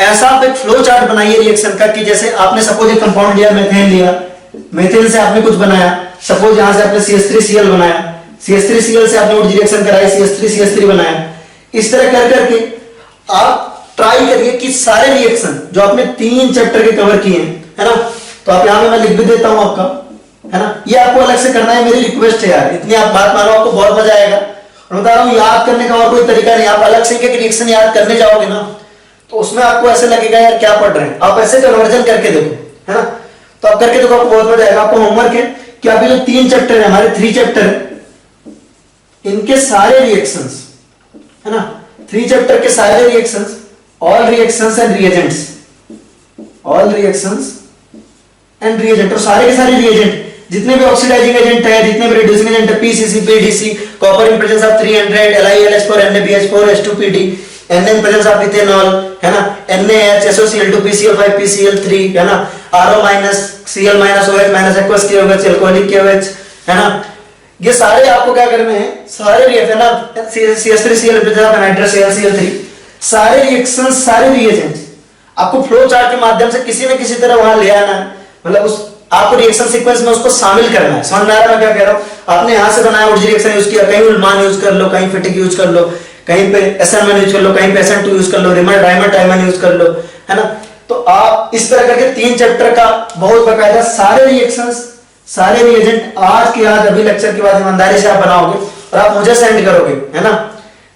ऐसा आप एक फ्लो चार्ट बनाइए रिएक्शन का, कि जैसे आपने सपोज एक कंपाउंड लिया, मेथेन लिया, मेथेन से आपने कुछ बनाया, सपोज यहां से आपने CH3Cl बनाया, CH3Cl से आपने रिएक्शन कराई, CH3CH3 बनाया। इस तरह कर करके आप ट्राई करिए कि सारे रिएक्शन जो आपने 3 चैप्टर के कवर किए हैं, है ना, तो आप यहां पे मैं लिख भी देता हूं आपका, है ना, ये आपको अलग से करना है, मेरी रिक्वेस्ट है यार, इतनी आप बात मानो, आपको बहुत मजा आएगा। और बता रहा हूं याद करने का और कोई तरीका नहीं, आप अलग से एक रिएक्शन याद करने जाओगे ना तो उसमें आपको ऐसे लगेगा यार क्या पढ़ रहे हैं, आप ऐसे कन्वर्जन करके देखो, है ना, तो आप करके देखो, आपको बहुत मजा आएगा। आपको होमवर्क है कि आप ये जो 3 चैप्टर है, हमारे 3 चैप्टर है, इनके सारे रिएक्शंस, है ना, 3 चैप्टर के सारे reactions, all reactions and reagents, all reactions and reagent, और सारे के सारे रिएजेंट जितने भी ऑक्सीडाइजिंग एजेंट है, जितने भी रिड्यूसिंग एजेंट है, PCC, PDC, copper in presence of 300, LiLH4, NaBH4, H2PD, Na in presence of ethanol, है ना, NaH, SOCl2, PCl5, PCl3, है ना, RO minus, Cl minus, OH minus, aqueous KOH, alcoholic KOH, है ना, ये सारे आपको क्या करने हैं, सारे रिएक्शन ना, CH3Cl presence of anhydrous Cl3, सारे रिएक्शन, सारे रिएजेंट्स आपको फ्लो चार्ट के माध्यम से किसी न किसी तरह वहां ले आना है, मतलब उस आपको रिएक्शन सीक्वेंस में उसको शामिल करना है। समझ में आ रहा है मैं क्या कह रहा हूं? आपने यहां से बनाया उर्जी रिएक्शन यूज किया, कहीं उल्मान यूज कर लो, कहीं फिटिक यूज कर लो, कहीं पे SN1 यूज कर लो, कहीं पे SN2 यूज कर लो, रिमर डाइमर टाइमन यूज कर लो, है ना। तो आप इस तरह करके 3 चैप्टर का बहुत बकायदा सारे रिएक्शंस, सारे रिएजेंट आज के आज अभी लेक्चर के बाद ईमानदारी से आप बनाओगे और आप मुझे सेंड करोगे, है ना,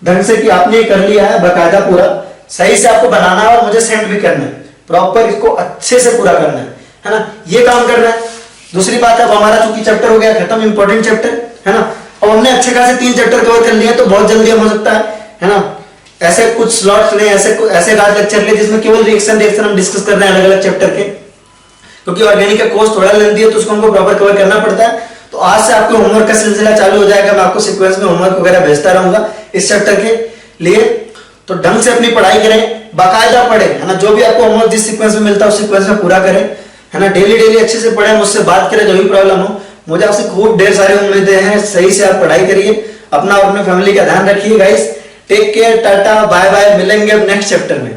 ढंग से कि आपने कर लिया है बकायदा, पूरा सही से आपको बनाना है और मुझे सेंड भी करना है, प्रॉपर इसको अच्छे से पूरा करना है ना, ये काम करना है। दूसरी बात है, अब हमारा चूंकि चैप्टर हो गया खत्म, इंपॉर्टेंट चैप्टर, है ना, अब हमने अच्छे खासे 3 चैप्टर कवर कर लिए तो बहुत जल्दी हो सकता है ना। ऐसे कुछ स्लॉट्स ले, ऐसे रात लेक्चर ले जिसमें केवल रिएक्शन हम डिस्कस कर रहे हैं अलग अलग चैप्टर के, क्योंकि ऑर्गेनिक का कोर्स थोड़ा लेंथी है तो उसको हमको प्रॉपर कवर करना पड़ता है। तो आज से आपके होमवर्क का सिलसिला चालू हो जाएगा, मैं आपको सीक्वेंस में होमवर्क वगैरह भेजता रहूंगा इस चैप्टर के लिए। तो ढंग से अपनी पढ़ाई करें, बाकायदा पढ़े, है ना, जो भी आपको होमवर्क जिस सीक्वेंस में मिलता है उस सीक्वेंस में पूरा करें, है ना, डेली अच्छे से पढ़ें, मुझसे बात करें जो भी प्रॉब्लम हो। मुझे आपसे खूब ढेर सारी उम्मीदें हैं, सही से आप पढ़ाई करिए, अपना और अपने फैमिली का ध्यान रखिए guys. Take care, tata bye bye, मिलेंगे अब नेक्स्ट चैप्टर में।